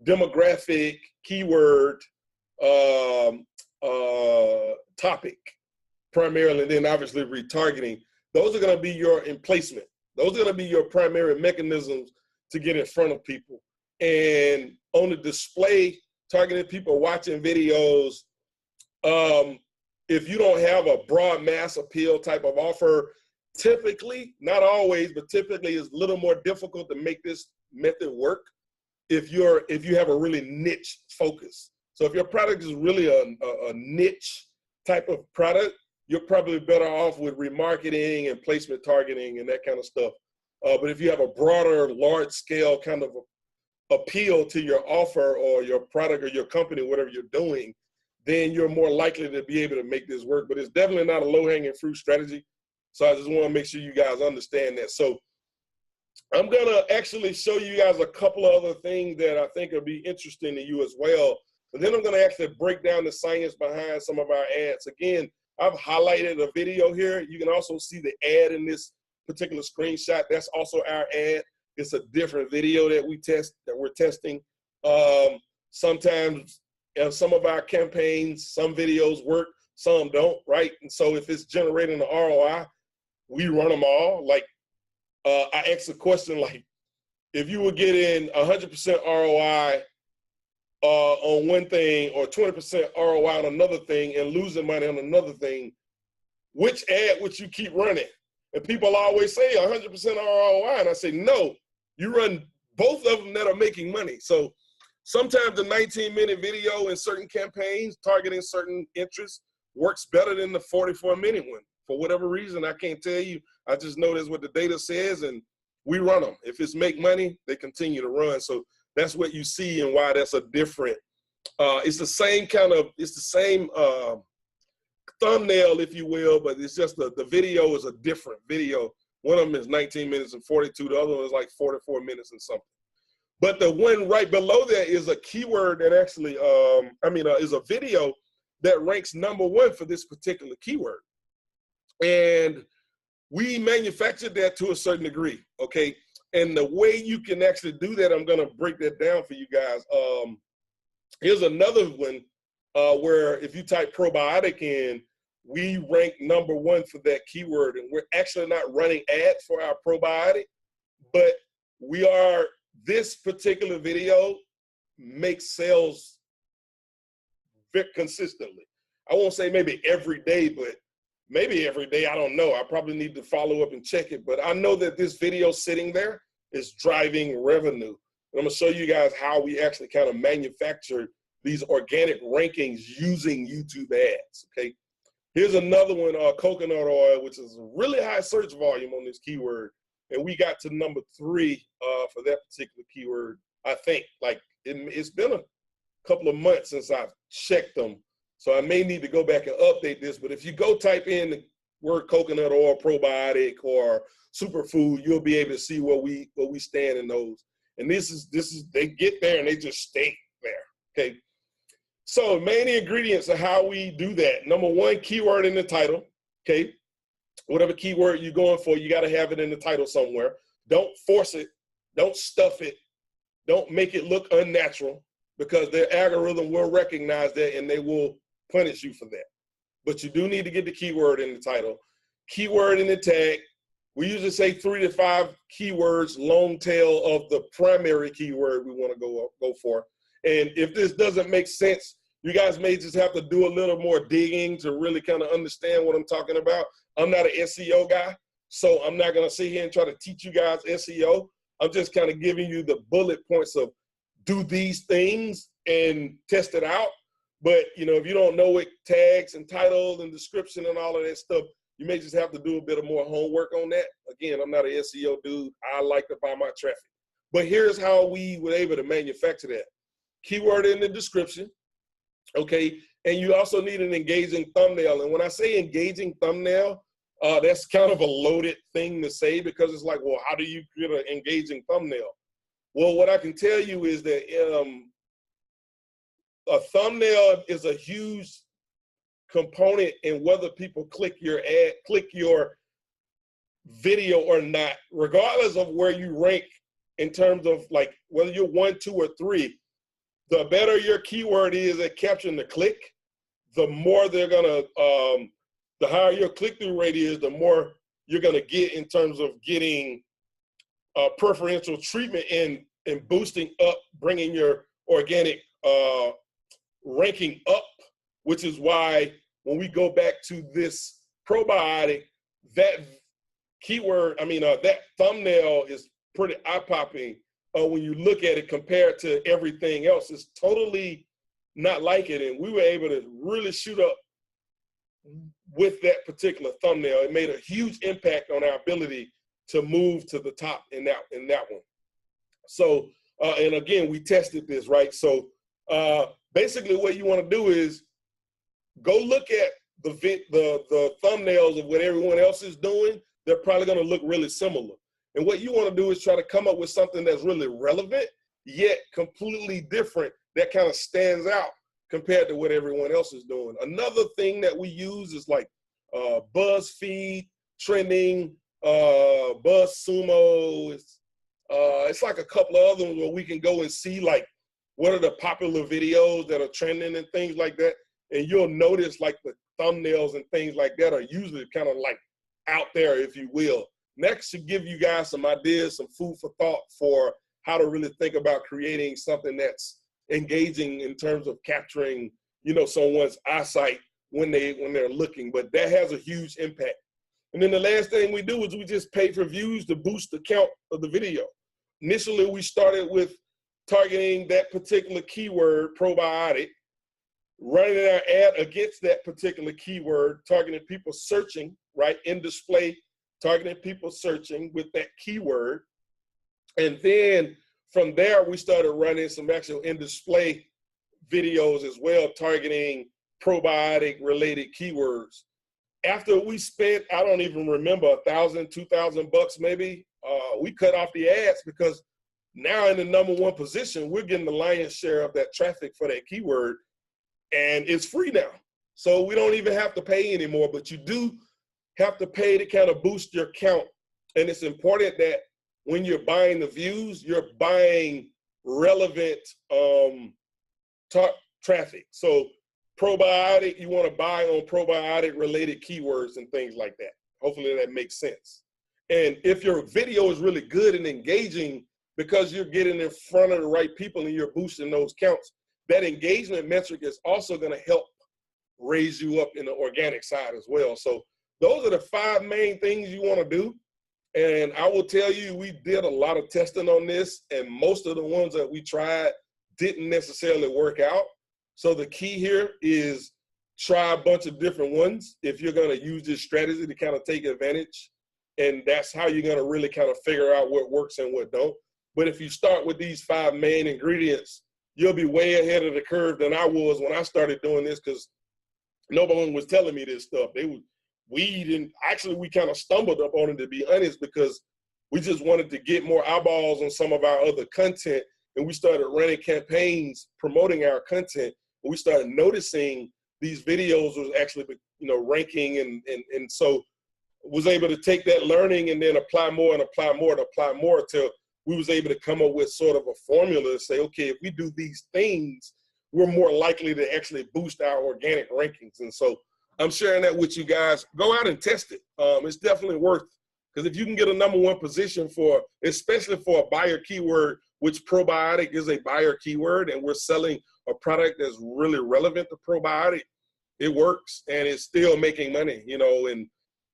demographic, keyword, topic, primarily, and then obviously retargeting. Those are going to be your emplacement. Those are going to be your primary mechanisms to get in front of people. And on the display, targeting people watching videos, if you don't have a broad mass appeal type of offer, typically, not always, but typically it's a little more difficult to make this method work if you have a really niche focus. So if your product is really a niche type of product, you're probably better off with remarketing and placement targeting and that kind of stuff. But if you have a broader, large scale kind of appeal to your offer or your product or your company, whatever you're doing, then you're more likely to be able to make this work. But it's definitely not a low-hanging fruit strategy. So I just want to make sure you guys understand that. So I'm going to actually show you guys a couple of other things that I think will be interesting to you as well. But then I'm going to actually break down the science behind some of our ads. Again, I've highlighted a video here. You can also see the ad in this particular screenshot. That's also our ad. It's a different video that we're testing. Sometimes some of our campaigns, some videos work, some don't, right? And so if it's generating an ROI, we run them all. Like I asked a question like, if you were getting 100% ROI on one thing or 20% ROI on another thing and losing money on another thing, which ad would you keep running? And people always say 100% ROI. And I say, no, you run both of them that are making money. So sometimes the 19-minute video in certain campaigns targeting certain interests works better than the 44-minute one. For whatever reason, I can't tell you. I just know that's what the data says, and we run them. If it's make money, they continue to run. So that's what you see and why that's a different. It's the same kind of, it's the same thumbnail, if you will, but it's just the video is a different video. One of them is 19 minutes and 42. The other one is like 44 minutes and something. But the one right below that is a keyword that actually, is a video that ranks #1 for this particular keyword. And we manufactured that to a certain degree, okay? And the way you can actually do that, I'm gonna break that down for you guys. Here's another one where if you type probiotic in, we rank #1 for that keyword. And we're actually not running ads for our probiotic, but we are, this particular video makes sales very consistently. I won't say maybe every day, but maybe every day, I don't know. I probably need to follow up and check it, but I know that this video sitting there is driving revenue. And I'm gonna show you guys how we actually kind of manufacture these organic rankings using YouTube ads, okay? Here's another one, coconut oil, which is a really high search volume on this keyword. And we got to #3 for that particular keyword, I think. Like, it's been a couple of months since I've checked them. So I may need to go back and update this, but if you go type in the word coconut oil, probiotic, or superfood, you'll be able to see where we stand in those. And this is they get there and they just stay there, okay? So main ingredients of how we do that. #1, keyword in the title, okay? Whatever keyword you're going for, you gotta have it in the title somewhere. Don't force it, don't stuff it, don't make it look unnatural, because their algorithm will recognize that and they will punish you for that. But you do need to get the keyword in the title. Keyword in the tag. We usually say 3 to 5 keywords, long tail of the primary keyword we want to go for. And if this doesn't make sense, you guys may just have to do a little more digging to really kind of understand what I'm talking about. I'm not an SEO guy, so I'm not going to sit here and try to teach you guys SEO. I'm just kind of giving you the bullet points of do these things and test it out. But, you know, if you don't know what tags and titles and description and all of that stuff, you may just have to do a bit of more homework on that. Again, I'm not an SEO dude. I like to buy my traffic. But here's how we were able to manufacture that. Keyword in the description, okay? and you also need an engaging thumbnail. And when I say engaging thumbnail, that's kind of a loaded thing to say, because it's like, well, how do you get an engaging thumbnail? Well, what I can tell you is that a thumbnail is a huge component in whether people click your ad, click your video or not, regardless of where you rank in terms of like whether you're 1, 2, or 3. The better your keyword is at capturing the click, the more they're gonna, the higher your click-through rate is, the more you're gonna get in terms of getting preferential treatment and boosting up, bringing your organic ranking up, which is why when we go back to this probiotic, that keyword, that thumbnail is pretty eye-popping when you look at it compared to everything else. It's totally not like it, and we were able to really shoot up with that particular thumbnail. It made a huge impact on our ability to move to the top in that one. So, and again, we tested this, right? So basically what you want to do is go look at the thumbnails of what everyone else is doing. They're probably going to look really similar. And what you want to do is try to come up with something that's really relevant, yet completely different, that kind of stands out compared to what everyone else is doing. Another thing that we use is like BuzzFeed, Trending, BuzzSumo. It's like a couple of other ones where we can go and see like what are the popular videos that are trending and things like that. And you'll notice like the thumbnails and things like that are usually kind of like out there, if you will. Next, should give you guys some ideas, some food for thought for how to really think about creating something that's engaging in terms of capturing, someone's eyesight when they're looking. But that has a huge impact. And then the last thing we do is we just pay for views to boost the count of the video. Initially, we started with targeting that particular keyword, probiotic, running our ad against that particular keyword, targeting people searching, right, in display, targeting people searching with that keyword. And then from there, we started running some actual in-display videos as well, targeting probiotic-related keywords. After we spent, I don't even remember, $1,000, $2,000 maybe, we cut off the ads, because now in the #1 position, we're getting the lion's share of that traffic for that keyword, and it's free now. So we don't even have to pay anymore, but you do have to pay to kind of boost your count. And it's important that when you're buying the views, you're buying relevant traffic. So probiotic, you want to buy on probiotic related keywords and things like that. Hopefully that makes sense. And if your video is really good and engaging, because you're getting in front of the right people and you're boosting those counts, that engagement metric is also going to help raise you up in the organic side as well. So those are the 5 main things you want to do. And I will tell you, we did a lot of testing on this, and most of the ones that we tried didn't necessarily work out. So the key here is try a bunch of different ones if you're going to use this strategy to kind of take advantage. And that's how you're going to really kind of figure out what works and what don't. But if you start with these 5 main ingredients, you'll be way ahead of the curve than I was when I started doing this, because no one was telling me this stuff. We kind of stumbled up on it, to be honest, because we just wanted to get more eyeballs on some of our other content. And we started running campaigns promoting our content. And we started noticing these videos was actually, ranking. And so was able to take that learning and then apply more and apply more and apply more until we was able to come up with sort of a formula to say, okay, if we do these things, we're more likely to actually boost our organic rankings. And so I'm sharing that with you guys. Go out and test it. It's definitely worth, because if you can get a #1 position especially for a buyer keyword, which probiotic is a buyer keyword, and we're selling a product that's really relevant to probiotic, it works and it's still making money, and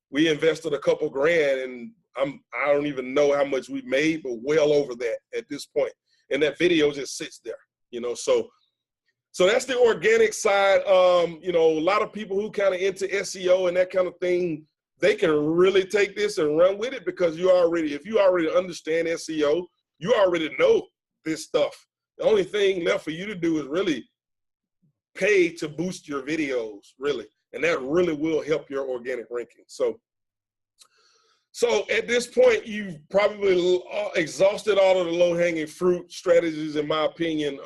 we invested a couple grand, and I don't even know how much we made, but well over that at this point. And that video just sits there, So that's the organic side. A lot of people who kind of into SEO and that kind of thing, they can really take this and run with it, because if you already understand SEO, you already know this stuff. The only thing left for you to do is really pay to boost your videos, really. And that really will help your organic ranking. So at this point, you've probably exhausted all of the low-hanging fruit strategies, in my opinion.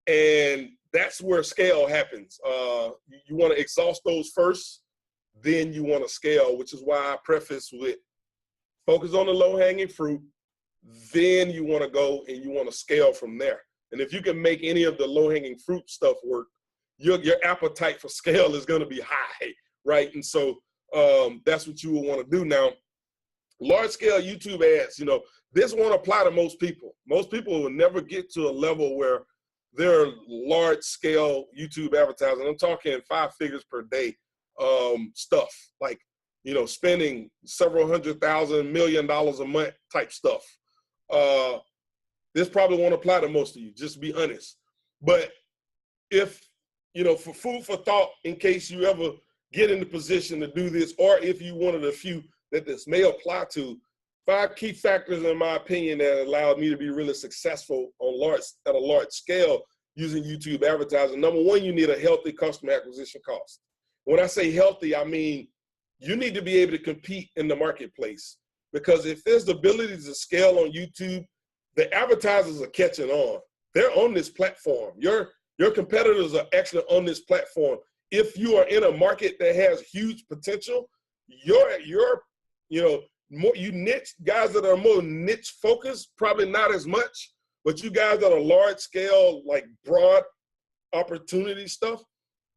And that's where scale happens. You want to exhaust those first, then you want to scale, which is why I preface with focus on the low-hanging fruit, then you want to go and you want to scale from there. And if you can make any of the low-hanging fruit stuff work, your appetite for scale is going to be high, right? And so that's what you will want to do. Now, large-scale YouTube ads, you know, this won't apply to most people. Most people will never get to a level where they're large-scale YouTube advertising. I'm talking 5 figures per day stuff, like, you know, spending several $100,000, $1 million a month type stuff. This probably won't apply to most of you, just be honest. But if, you know, for food for thought, in case you ever get in the position to do this, or if you one of the few that this may apply to, 5 key factors, in my opinion, that allowed me to be really successful on at a large scale using YouTube advertising. Number one, you need a healthy customer acquisition cost. When I say healthy, I mean you need to be able to compete in the marketplace, because if there's the ability to scale on YouTube, the advertisers are catching on. They're on this platform. Your competitors are actually on this platform. If you are in a market that has huge potential, you niche guys that are more niche focused, probably not as much, but you guys that are large scale, like broad opportunity stuff,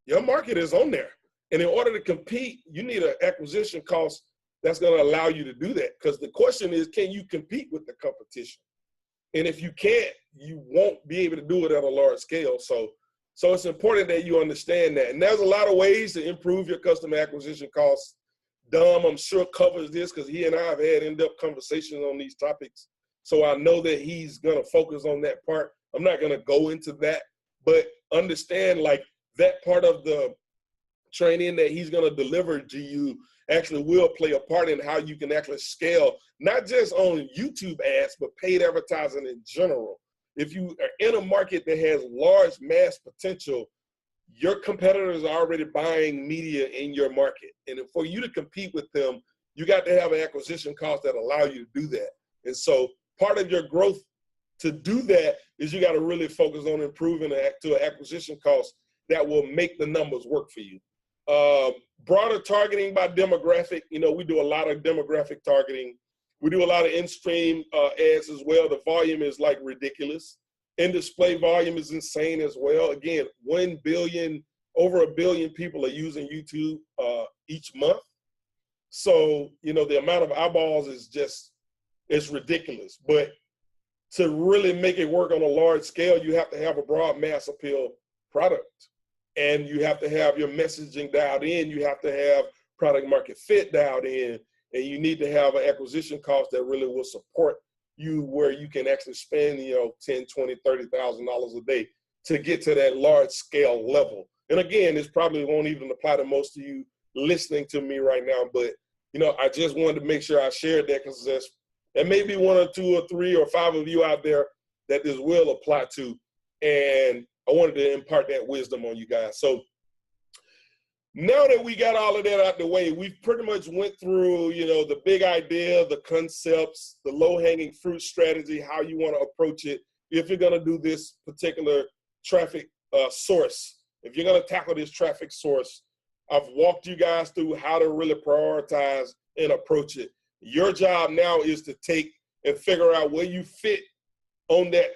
your market is on there. And in order to compete, you need an acquisition cost that's going to allow you to do that. Because the question is, can you compete with the competition? And if you can't, you won't be able to do it at a large scale. So it's important that you understand that. And there's a lot of ways to improve your customer acquisition costs. Dom, I'm sure, covers this because he and I have had in-depth conversations on these topics. So I know that he's going to focus on that part. I'm not going to go into that, but understand, like, that part of the training that he's going to deliver to you actually will play a part in how you can actually scale, not just on YouTube ads, but paid advertising in general. If you are in a market that has large mass potential, your competitors are already buying media in your market. And for you to compete with them, you got to have an acquisition cost that allow you to do that. And so part of your growth to do that is you got to really focus on improving to an acquisition cost that will make the numbers work for you. Broader targeting by demographic. You know, we do a lot of demographic targeting. We do a lot of in-stream ads as well. The volume is like ridiculous. In-display volume is insane as well. Again, 1 billion, over 1 billion people are using YouTube each month. So, you know, the amount of eyeballs is just, it's ridiculous. But to really make it work on a large scale, you have to have a broad mass appeal product. And you have to have your messaging dialed in. You have to have product market fit dialed in. And you need to have an acquisition cost that really will support you, where you can actually spend, you know, $10,000, $20,000, $30,000 a day to get to that large scale level. And again, this probably won't even apply to most of you listening to me right now, but, you know, I just wanted to make sure I shared that, because there may be 1 or 2 or 3 or 5 of you out there that this will apply to. And I wanted to impart that wisdom on you guys. So now that we got all of that out the way, we've pretty much went through, you know, the big idea, the concepts, the low-hanging fruit strategy, how you want to approach it. If you're going to do this particular traffic source, if you're going to tackle this traffic source, I've walked you guys through how to really prioritize and approach it. Your job now is to take and figure out where you fit on that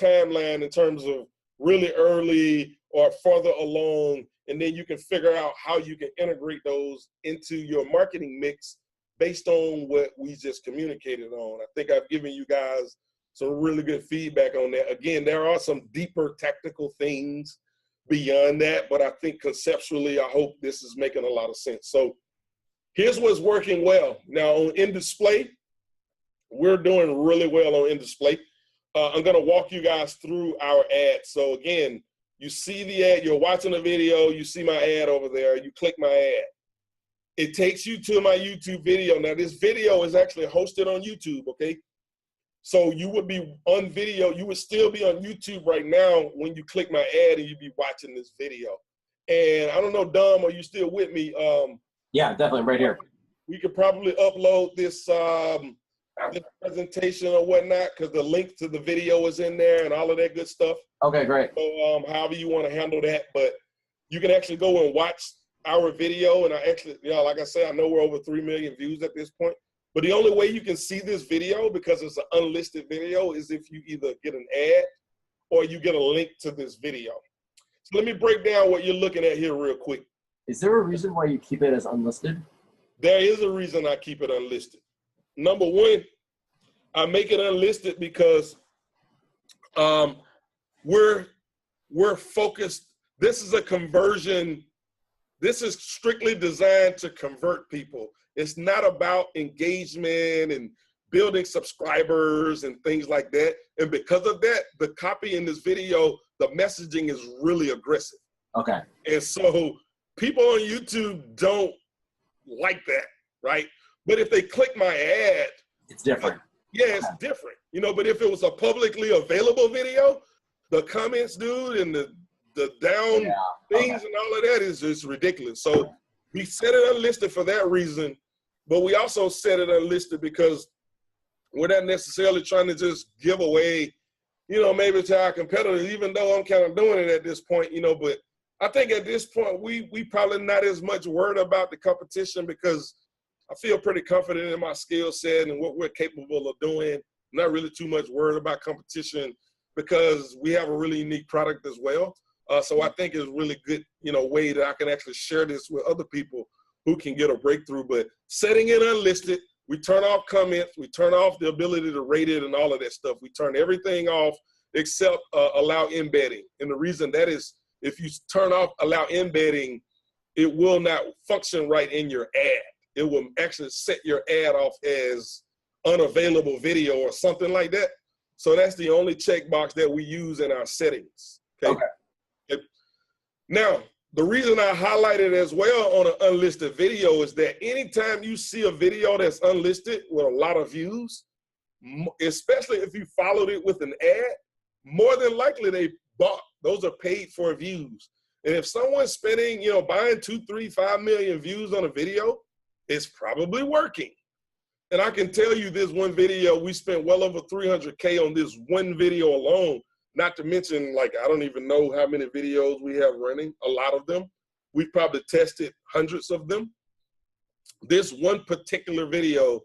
timeline in terms of really early or further along, and then you can figure out how you can integrate those into your marketing mix based on what we just communicated on. I think I've given you guys some really good feedback on that. Again, there are some deeper tactical things beyond that, but I think conceptually, I hope this is making a lot of sense. So here's what's working well. Now on in-display, we're doing really well on in-display. I'm gonna walk you guys through our ad. So again, you see the ad, you're watching a video, you see my ad over there, you click my ad. It takes you to my YouTube video. Now this video is actually hosted on YouTube, okay? So you would be on video, you would still be on YouTube right now when you click my ad and you'd be watching this video. And I don't know, Dom, are you still with me? Yeah, definitely, right here. We could probably upload this, this presentation or whatnot, because the link to the video is in there and all of that good stuff. Okay, great. So however you want to handle that, but you can actually go and watch our video. And I actually, you know, like I said, I know we're over 3 million views at this point. But the only way you can see this video, because it's an unlisted video, is if you either get an ad or you get a link to this video. So let me break down what you're looking at here real quick. Is there a reason why you keep it as unlisted? There is a reason I keep it unlisted. Number one, I make it unlisted because we're focused. This is a conversion. This is strictly designed to convert people. It's not about engagement and building subscribers and things like that. And because of that, the copy in this video, the messaging is really aggressive. Okay. And so people on YouTube don't like that, right? But if they click my ad, it's different. Yeah, it's different. You know, but if it was a publicly available video, the comments, dude, and the down things and all of that is just ridiculous. So we set it unlisted for that reason, but we also set it unlisted because we're not necessarily trying to just give away, you know, maybe to our competitors, even though I'm kind of doing it at this point, you know, but I think at this point, we probably not as much worried about the competition because I feel pretty confident in my skill set and what we're capable of doing. I'm not really too much worried about competition because we have a really unique product as well. So I think it's a really good, you know, way that I can actually share this with other people who can get a breakthrough. But setting it unlisted, we turn off comments, we turn off the ability to rate it and all of that stuff. We turn everything off except allow embedding. And the reason that is, if you turn off allow embedding, it will not function right in your ad. It will actually set your ad off as unavailable video or something like that. So that's the only checkbox that we use in our settings. Okay. Now, the reason I highlight it as well on an unlisted video is that anytime you see a video that's unlisted with a lot of views, especially if you followed it with an ad, more than likely they bought. Those are paid for views. And if someone's spending, you know, buying 2, 3, 5 million views on a video, it's probably working. And I can tell you this one video, we spent well over 300K on this one video alone. Not to mention, like, I don't even know how many videos we have running, a lot of them. We've probably tested hundreds of them. This one particular video,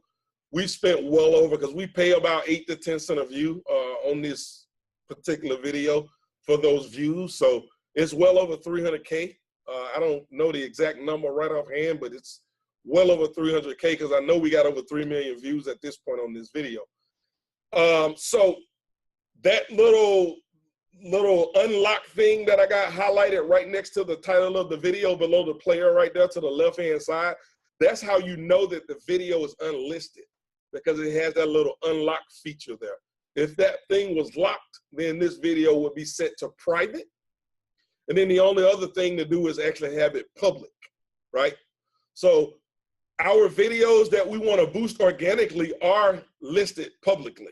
we spent well over, because we pay about 8 to 10 cents a view on this particular video for those views. So it's well over 300K. I don't know the exact number right offhand, but it's well over 300K because I know we got over 3 million views at this point on this video. So that little unlock thing that I got highlighted right next to the title of the video below the player right there to the left-hand side, that's how you know that the video is unlisted, because it has that little unlock feature there. If that thing was locked, then this video would be set to private. And then the only other thing to do is actually have it public, right? So our videos that we want to boost organically are listed publicly.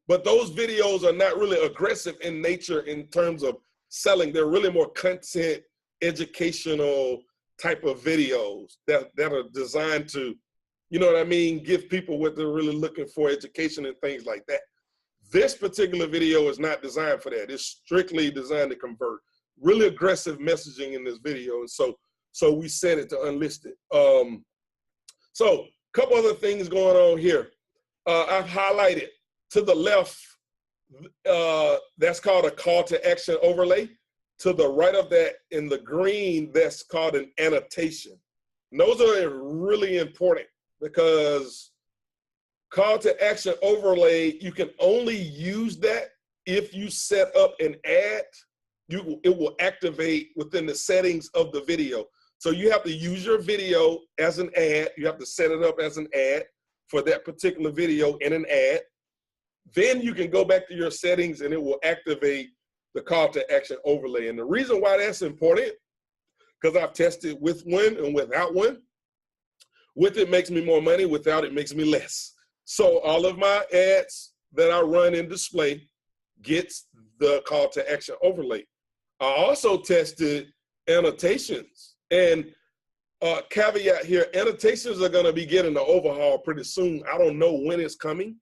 But those videos are not really aggressive in nature in terms of selling. They're really more content, educational type of videos that are designed to, you know what I mean, give people what they're really looking for, education and things like that. This particular video is not designed for that. It's strictly designed to convert. Really aggressive messaging in this video. And so we set it to unlisted. So a couple other things going on here. I've highlighted to the left, that's called a call to action overlay. To the right of that in the green, that's called an annotation. And those are really important because call to action overlay, you can only use that if you set up an ad. It will activate within the settings of the video. So you have to use your video as an ad. You have to set it up as an ad for that particular video in an ad. Then you can go back to your settings and it will activate the call to action overlay. And the reason why that's important, because I've tested with one and without one. With it makes me more money, without it makes me less. So all of my ads that I run in display gets the call to action overlay. I also tested annotations, and caveat here, annotations are gonna be getting an overhaul pretty soon. I don't know when it's coming,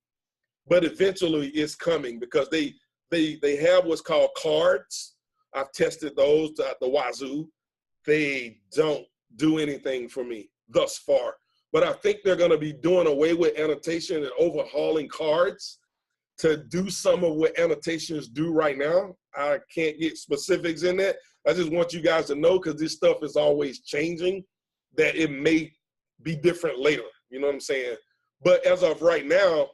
but eventually it's coming because they have what's called cards. I've tested those at the wazoo. They don't do anything for me thus far, but I think they're gonna be doing away with annotation and overhauling cards to do some of what annotations do right now. I can't get specifics in that. I just want you guys to know, because this stuff is always changing, that it may be different later. You know what I'm saying? But as of right now,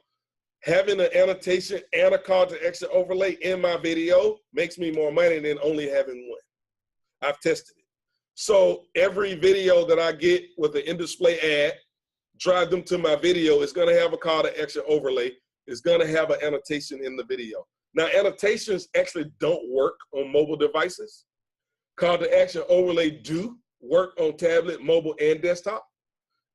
having an annotation and a call to action overlay in my video makes me more money than only having one. I've tested it. So every video that I get with an in-display ad, drive them to my video, it's gonna have a call to action overlay. It's gonna have an annotation in the video. Now, annotations actually don't work on mobile devices. Call to action overlay do work on tablet, mobile, and desktop.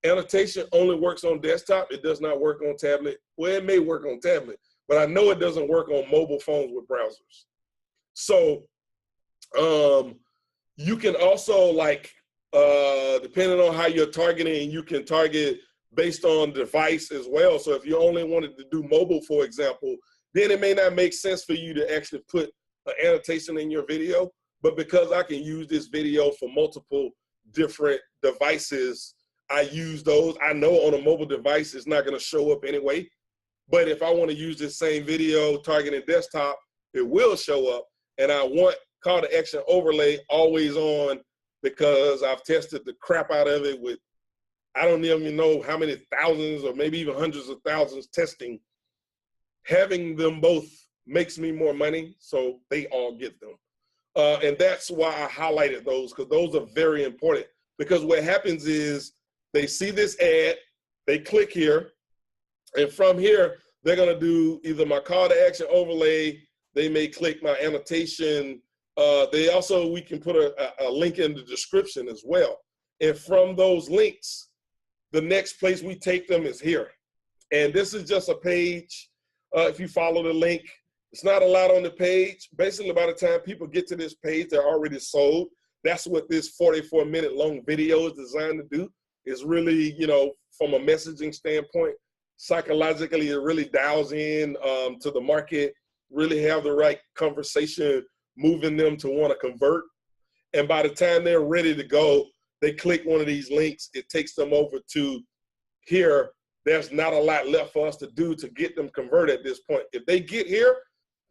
Annotation only works on desktop. It does not work on tablet. Well, it may work on tablet, but I know it doesn't work on mobile phones with browsers. So you can also, like, depending on how you're targeting, you can target based on device as well. So if you only wanted to do mobile, for example, then it may not make sense for you to actually put an annotation in your video. But because I can use this video for multiple different devices, I use those. I know on a mobile device it's not going to show up anyway. But if I want to use this same video targeting desktop, it will show up. And I want call to action overlay always on, because I've tested the crap out of it with, I don't even know how many thousands or maybe even hundreds of thousands testing. Having them both makes me more money, so they all get them. And that's why I highlighted those, because those are very important. Because what happens is they see this ad, they click here, and from here, they're gonna do either my call to action overlay, they may click my annotation. We can put a link in the description as well. And from those links, the next place we take them is here. And this is just a page. If you follow the link, it's not a lot on the page. Basically, by the time people get to this page, they're already sold. That's what this 44-minute long video is designed to do. Is really, you know, from a messaging standpoint, psychologically, it really dials in to the market, really have the right conversation, moving them to want to convert. And by the time they're ready to go, they click one of these links, it takes them over to here. There's not a lot left for us to do to get them converted at this point. If they get here,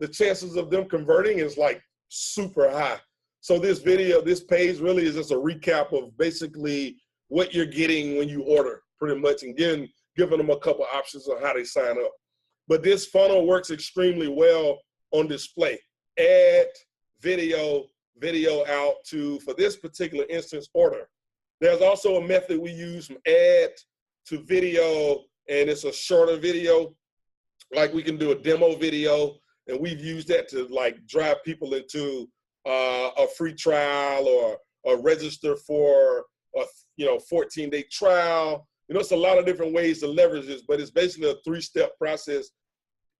the chances of them converting is like super high. So this video, this page really is just a recap of basically what you're getting when you order, pretty much, and giving them a couple options on how they sign up. But this funnel works extremely well on display. Add video out to, for this particular instance, order. There's also a method we use from ad to video, and it's a shorter video. Like we can do a demo video, and we've used that to like drive people into a free trial or register for a 14-day trial. You know, it's a lot of different ways to leverage this, but it's basically a 3-step process.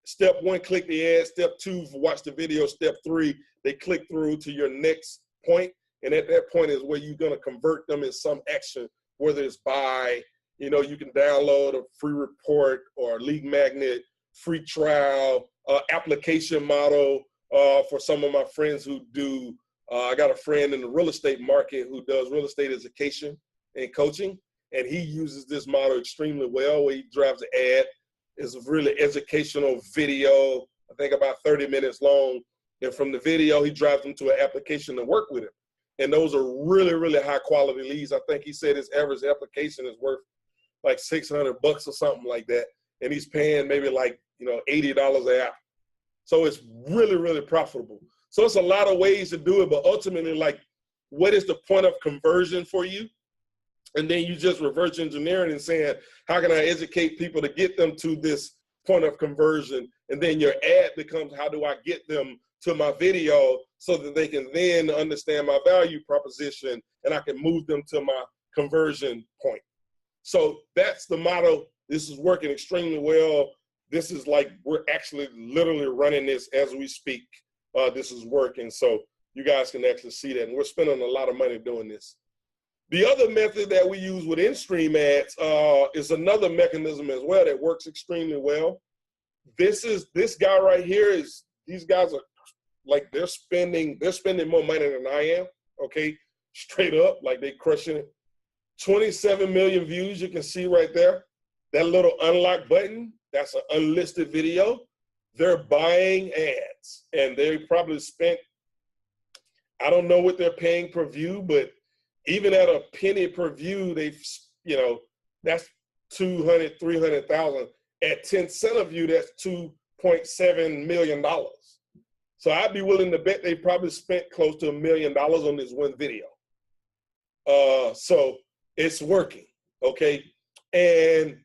Step 1, click the ad. Step 2, watch the video. Step 3, they click through to your next point. And at that point is where you're going to convert them in some action, whether it's buy, you know, you can download a free report or a lead magnet, free trial, application model for some of my friends who do. I got a friend in the real estate market who does real estate education and coaching, and he uses this model extremely well, where he drives an ad. It's a really educational video, I think about 30 minutes long. And from the video, he drives them to an application to work with him. And those are really, really high quality leads. I think he said his average application is worth like $600 or something like that. And he's paying maybe like, $80 an app. So it's really, really profitable. So it's a lot of ways to do it, but ultimately, like, what is the point of conversion for you? And then you just reverse engineering and saying, how can I educate people to get them to this point of conversion? And then your ad becomes, how do I get them to my video so that they can then understand my value proposition and I can move them to my conversion point. So that's the model. This is working extremely well. this is like, we're actually literally running this as we speak. This is working. So you guys can actually see that. And we're spending a lot of money doing this. The other method that we use with in-stream ads is another mechanism as well that works extremely well. This guy right here these guys are like, they're spending more money than I am, okay? Straight up, like they crushing it. 27 million views, you can see right there. That little unlock button, that's an unlisted video. They're buying ads, and they probably spent, I don't know what they're paying per view, but even at a penny per view, they've, that's 200, 300,000. At 10 cents a view, that's $2.7 million. So I'd be willing to bet they probably spent close to $1 million on this one video. So it's working, okay? And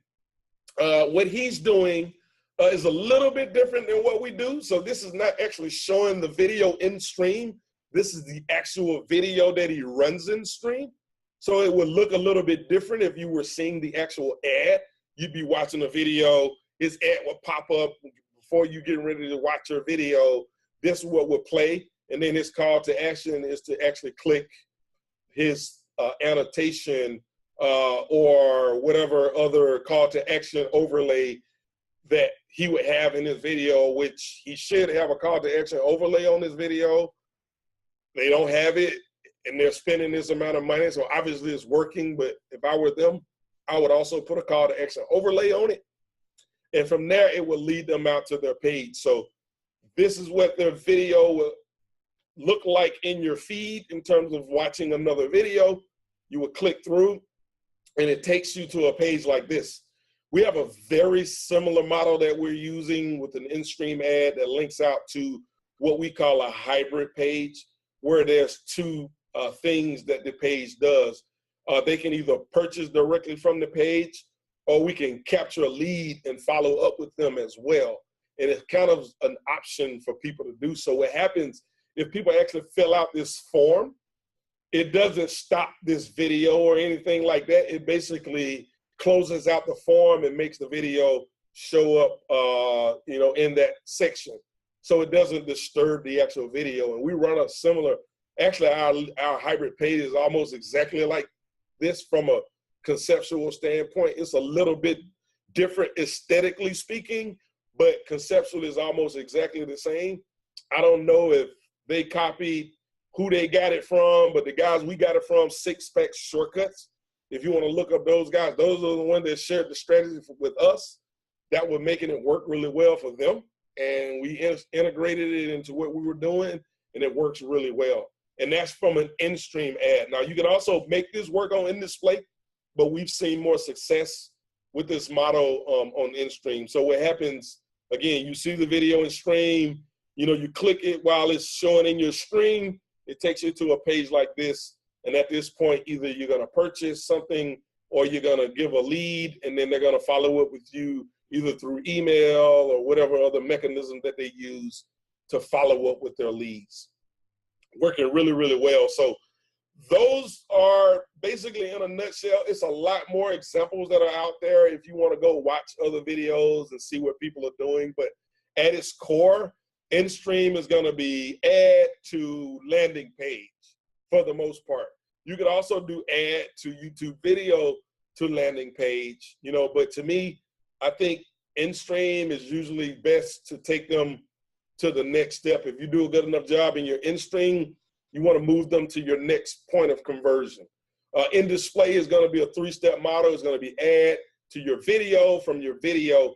what he's doing is a little bit different than what we do. So this is not actually showing the video in stream. This is the actual video that he runs in stream. So it would look a little bit different if you were seeing the actual ad. You'd be watching a video, his ad would pop up before you get ready to watch your video. This is what would play. And then his call to action is to actually click his annotation or whatever other call to action overlay that he would have in his video, which he should have a call to action overlay on this video. They don't have it, and they're spending this amount of money, so obviously it's working. But if I were them, I would also put a call to action overlay on it. And from there, it will lead them out to their page. So this is what their video will look like in your feed in terms of watching another video. You will click through, and it takes you to a page like this. We have a very similar model that we're using with an in-stream ad that links out to what we call a hybrid page, where there's two things that the page does. They can either purchase directly from the page, or we can capture a lead and follow up with them as well. And it's kind of an option for people to do so. What happens if people actually fill out this form, it doesn't stop this video or anything like that. It basically closes out the form and makes the video show up, in that section. So it doesn't disturb the actual video. And we run a similar, actually our hybrid page is almost exactly like this from a conceptual standpoint. It's a little bit different aesthetically speaking, but conceptually is almost exactly the same. I don't know if they copied who they got it from, but the guys we got it from, Six Pack Shortcuts. If you want to look up those guys, those are the ones that shared the strategy with us that were making it work really well for them. And we integrated it into what we were doing, and it works really well. And that's from an in-stream ad. Now, you can also make this work on in-display, but we've seen more success with this model on in-stream. So what happens, again, you see the video in stream, you click it while it's showing in your stream, it takes you to a page like this. And at this point, either you're going to purchase something or you're going to give a lead, and then they're going to follow up with you either through email or whatever other mechanism that they use to follow up with their leads. Working really, really well. So those are basically, in a nutshell, it's a lot more examples that are out there if you want to go watch other videos and see what people are doing. But at its core, in-stream is going to be ad to landing page for the most part. You could also do ad to YouTube video to landing page, but to me, I think in-stream is usually best to take them to the next step. If you do a good enough job in your in-stream, you want to move them to your next point of conversion. In display is going to be a 3-step model. It's going to be add to your video, from your video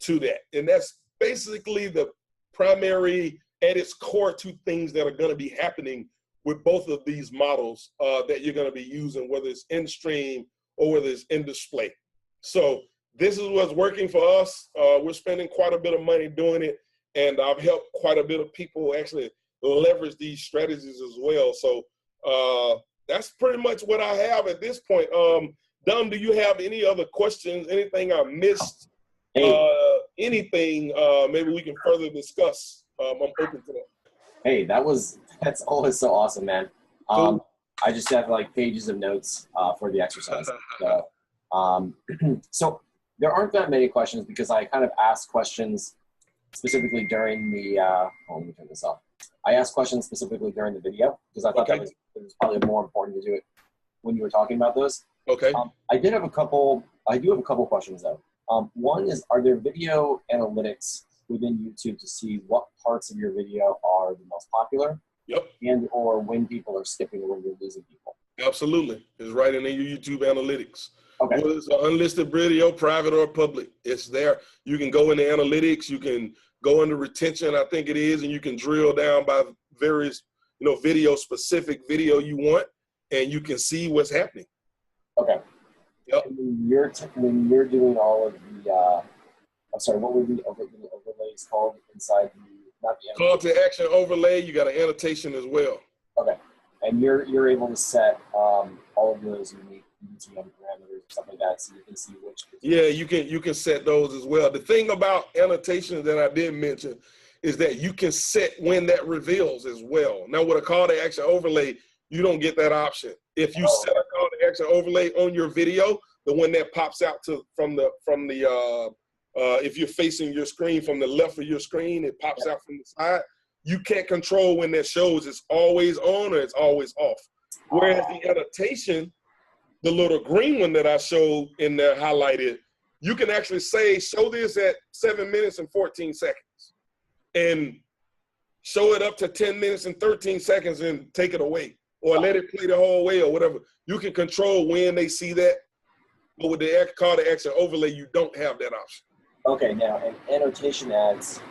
to that. And that's basically the primary, at its core, 2 things that are going to be happening with both of these models that you're going to be using, whether it's in-stream or whether it's in display. So this is what's working for us. We're spending quite a bit of money doing it, and I've helped quite a bit of people actually leverage these strategies as well. So that's pretty much what I have at this point. Dom, do you have any other questions? Anything I missed? Anything maybe we can further discuss? I'm open to that. Hey, that's always so awesome, man. Cool. I just have like pages of notes for the exercise. So There aren't that many questions because I kind of asked questions specifically during the, let me turn this off. I asked questions specifically during the video because I thought it was probably more important to do it when you were talking about those. Okay. I do have a couple questions though. One is, are there video analytics within YouTube to see what parts of your video are the most popular? Yep. And or when people are skipping or when you're losing people? Absolutely. It's right in your YouTube analytics. Okay. Whether it's an unlisted video, private or public, it's there. You can go into analytics, you can go into retention, I think it is, and you can drill down by various, video specific video you want, and you can see what's happening. Okay. Yep. When you're doing all of the, I'm sorry, what were the overlays called inside the, not the call to action overlay, you got an annotation as well. Okay. And you're able to set all of those unique UTM parameters or something like that, so you can see which. Yeah, you can set those as well. The thing about annotations that I did mention is that you can set when that reveals as well. Now with a call to action overlay, you don't get that option. If you set a call to action overlay on your video, the one that pops out from the if you're facing your screen from the left of your screen, it pops out from the side. You can't control when that shows. It's always on or it's always off. Whereas the annotation, the little green one that I showed in there highlighted, you can actually say, show this at 7 minutes and 14 seconds and show it up to 10 minutes and 13 seconds and take it away or let it play the whole way or whatever. You can control when they see that. But with the call to action overlay, you don't have that option. Okay, now, and annotation ads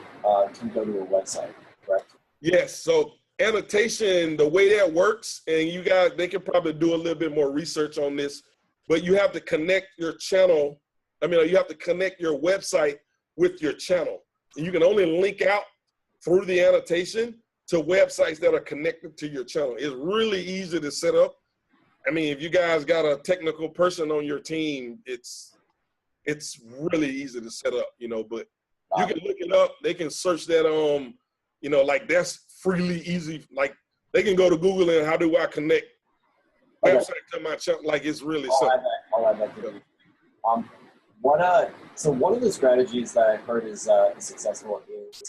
can go to a website, correct? Yes, so annotation, the way that works, and you guys, they can probably do a little bit more research on this, but you have to connect your channel. You have to connect your website with your channel. And you can only link out through the annotation to websites that are connected to your channel. It's really easy to set up. If you guys got a technical person on your team, it's really easy to set up, but you can look it up. They can search that on, like that's freely easy. Like they can go to Google and how do I connect website to my channel? Like it's really simple. I'll add that to it. So one of the strategies that I heard is successful is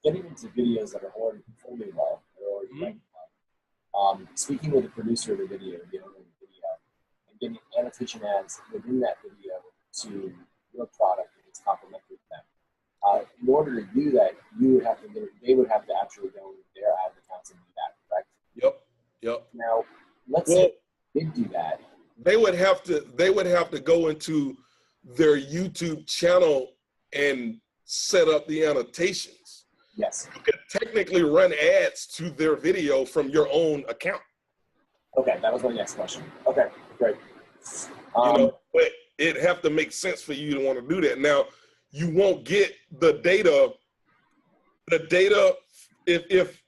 getting into videos that are already performing well, that are already ranking well. Speaking with the producer of the video, the owner of the video, and getting annotation ads within that video to your product if it's complementary to them. In order to do that, they would have to actually go into their ad accounts and do that, correct? Yep. Now, let's say they did do that. They would have to go into their YouTube channel and set up the annotations. Yes. You could technically run ads to their video from your own account. Okay, that was my next question. Okay, great. But it'd have to make sense for you to want to do that. Now, you won't get the data. The data, if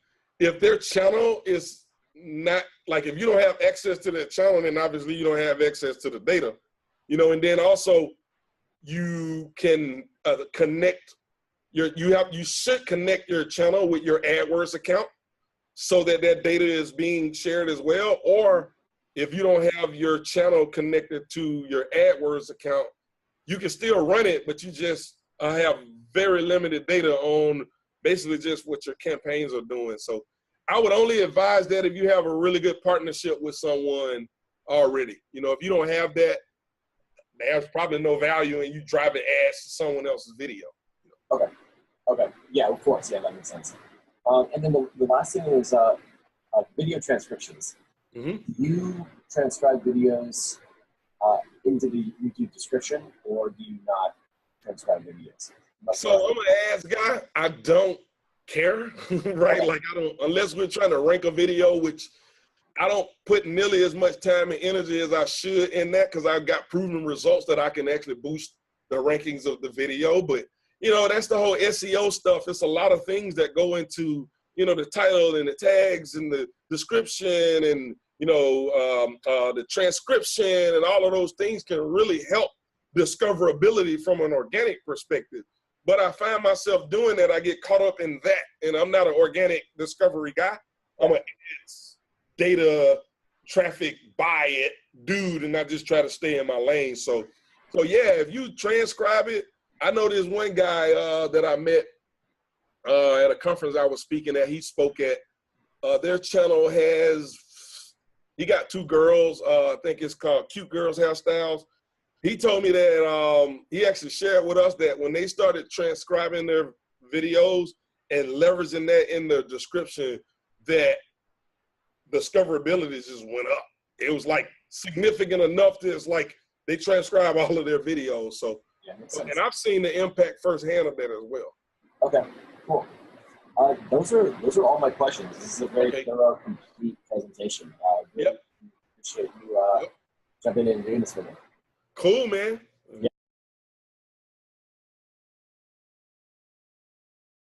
their channel is not, like if you don't have access to their channel, then obviously you don't have access to the data, and then also you can connect you should connect your channel with your AdWords account so that data is being shared as well. Or if you don't have your channel connected to your AdWords account, you can still run it, but you just have very limited data on basically just what your campaigns are doing. So I would only advise that if you have a really good partnership with someone already. If you don't have that, there's probably no value in you driving ads to someone else's video. Okay. Yeah, of course. Yeah, that makes sense. And then the last thing is video transcriptions. Mm-hmm. Do you transcribe videos into the YouTube description, or do you not transcribe videos? So I'm an ads guy. I don't care, right? Okay. Like I don't, unless we're trying to rank a video, which I don't put nearly as much time and energy as I should in that, because I've got proven results that I can actually boost the rankings of the video. But that's the whole SEO stuff. It's a lot of things that go into, the title and the tags and the description and, the transcription, and all of those things can really help discoverability from an organic perspective. But I find myself doing that. I get caught up in that, and I'm not an organic discovery guy. I'm an ads, data, traffic, buy it dude, and I just try to stay in my lane. So So yeah, if you transcribe it, I know there's one guy that I met at a conference I was speaking at. He spoke at. Their channel he got 2 girls. I think it's called Cute Girls Hairstyles. He told me that he actually shared with us that when they started transcribing their videos and leveraging that in the description, that discoverability just went up. It was like significant enough that it's like they transcribe all of their videos. So, Yeah, makes sense. and I've seen the impact firsthand of that as well. Okay, cool. Those are all my questions. This is a very thorough, complete presentation. Really appreciate you jumping in and doing this with me. Cool, man.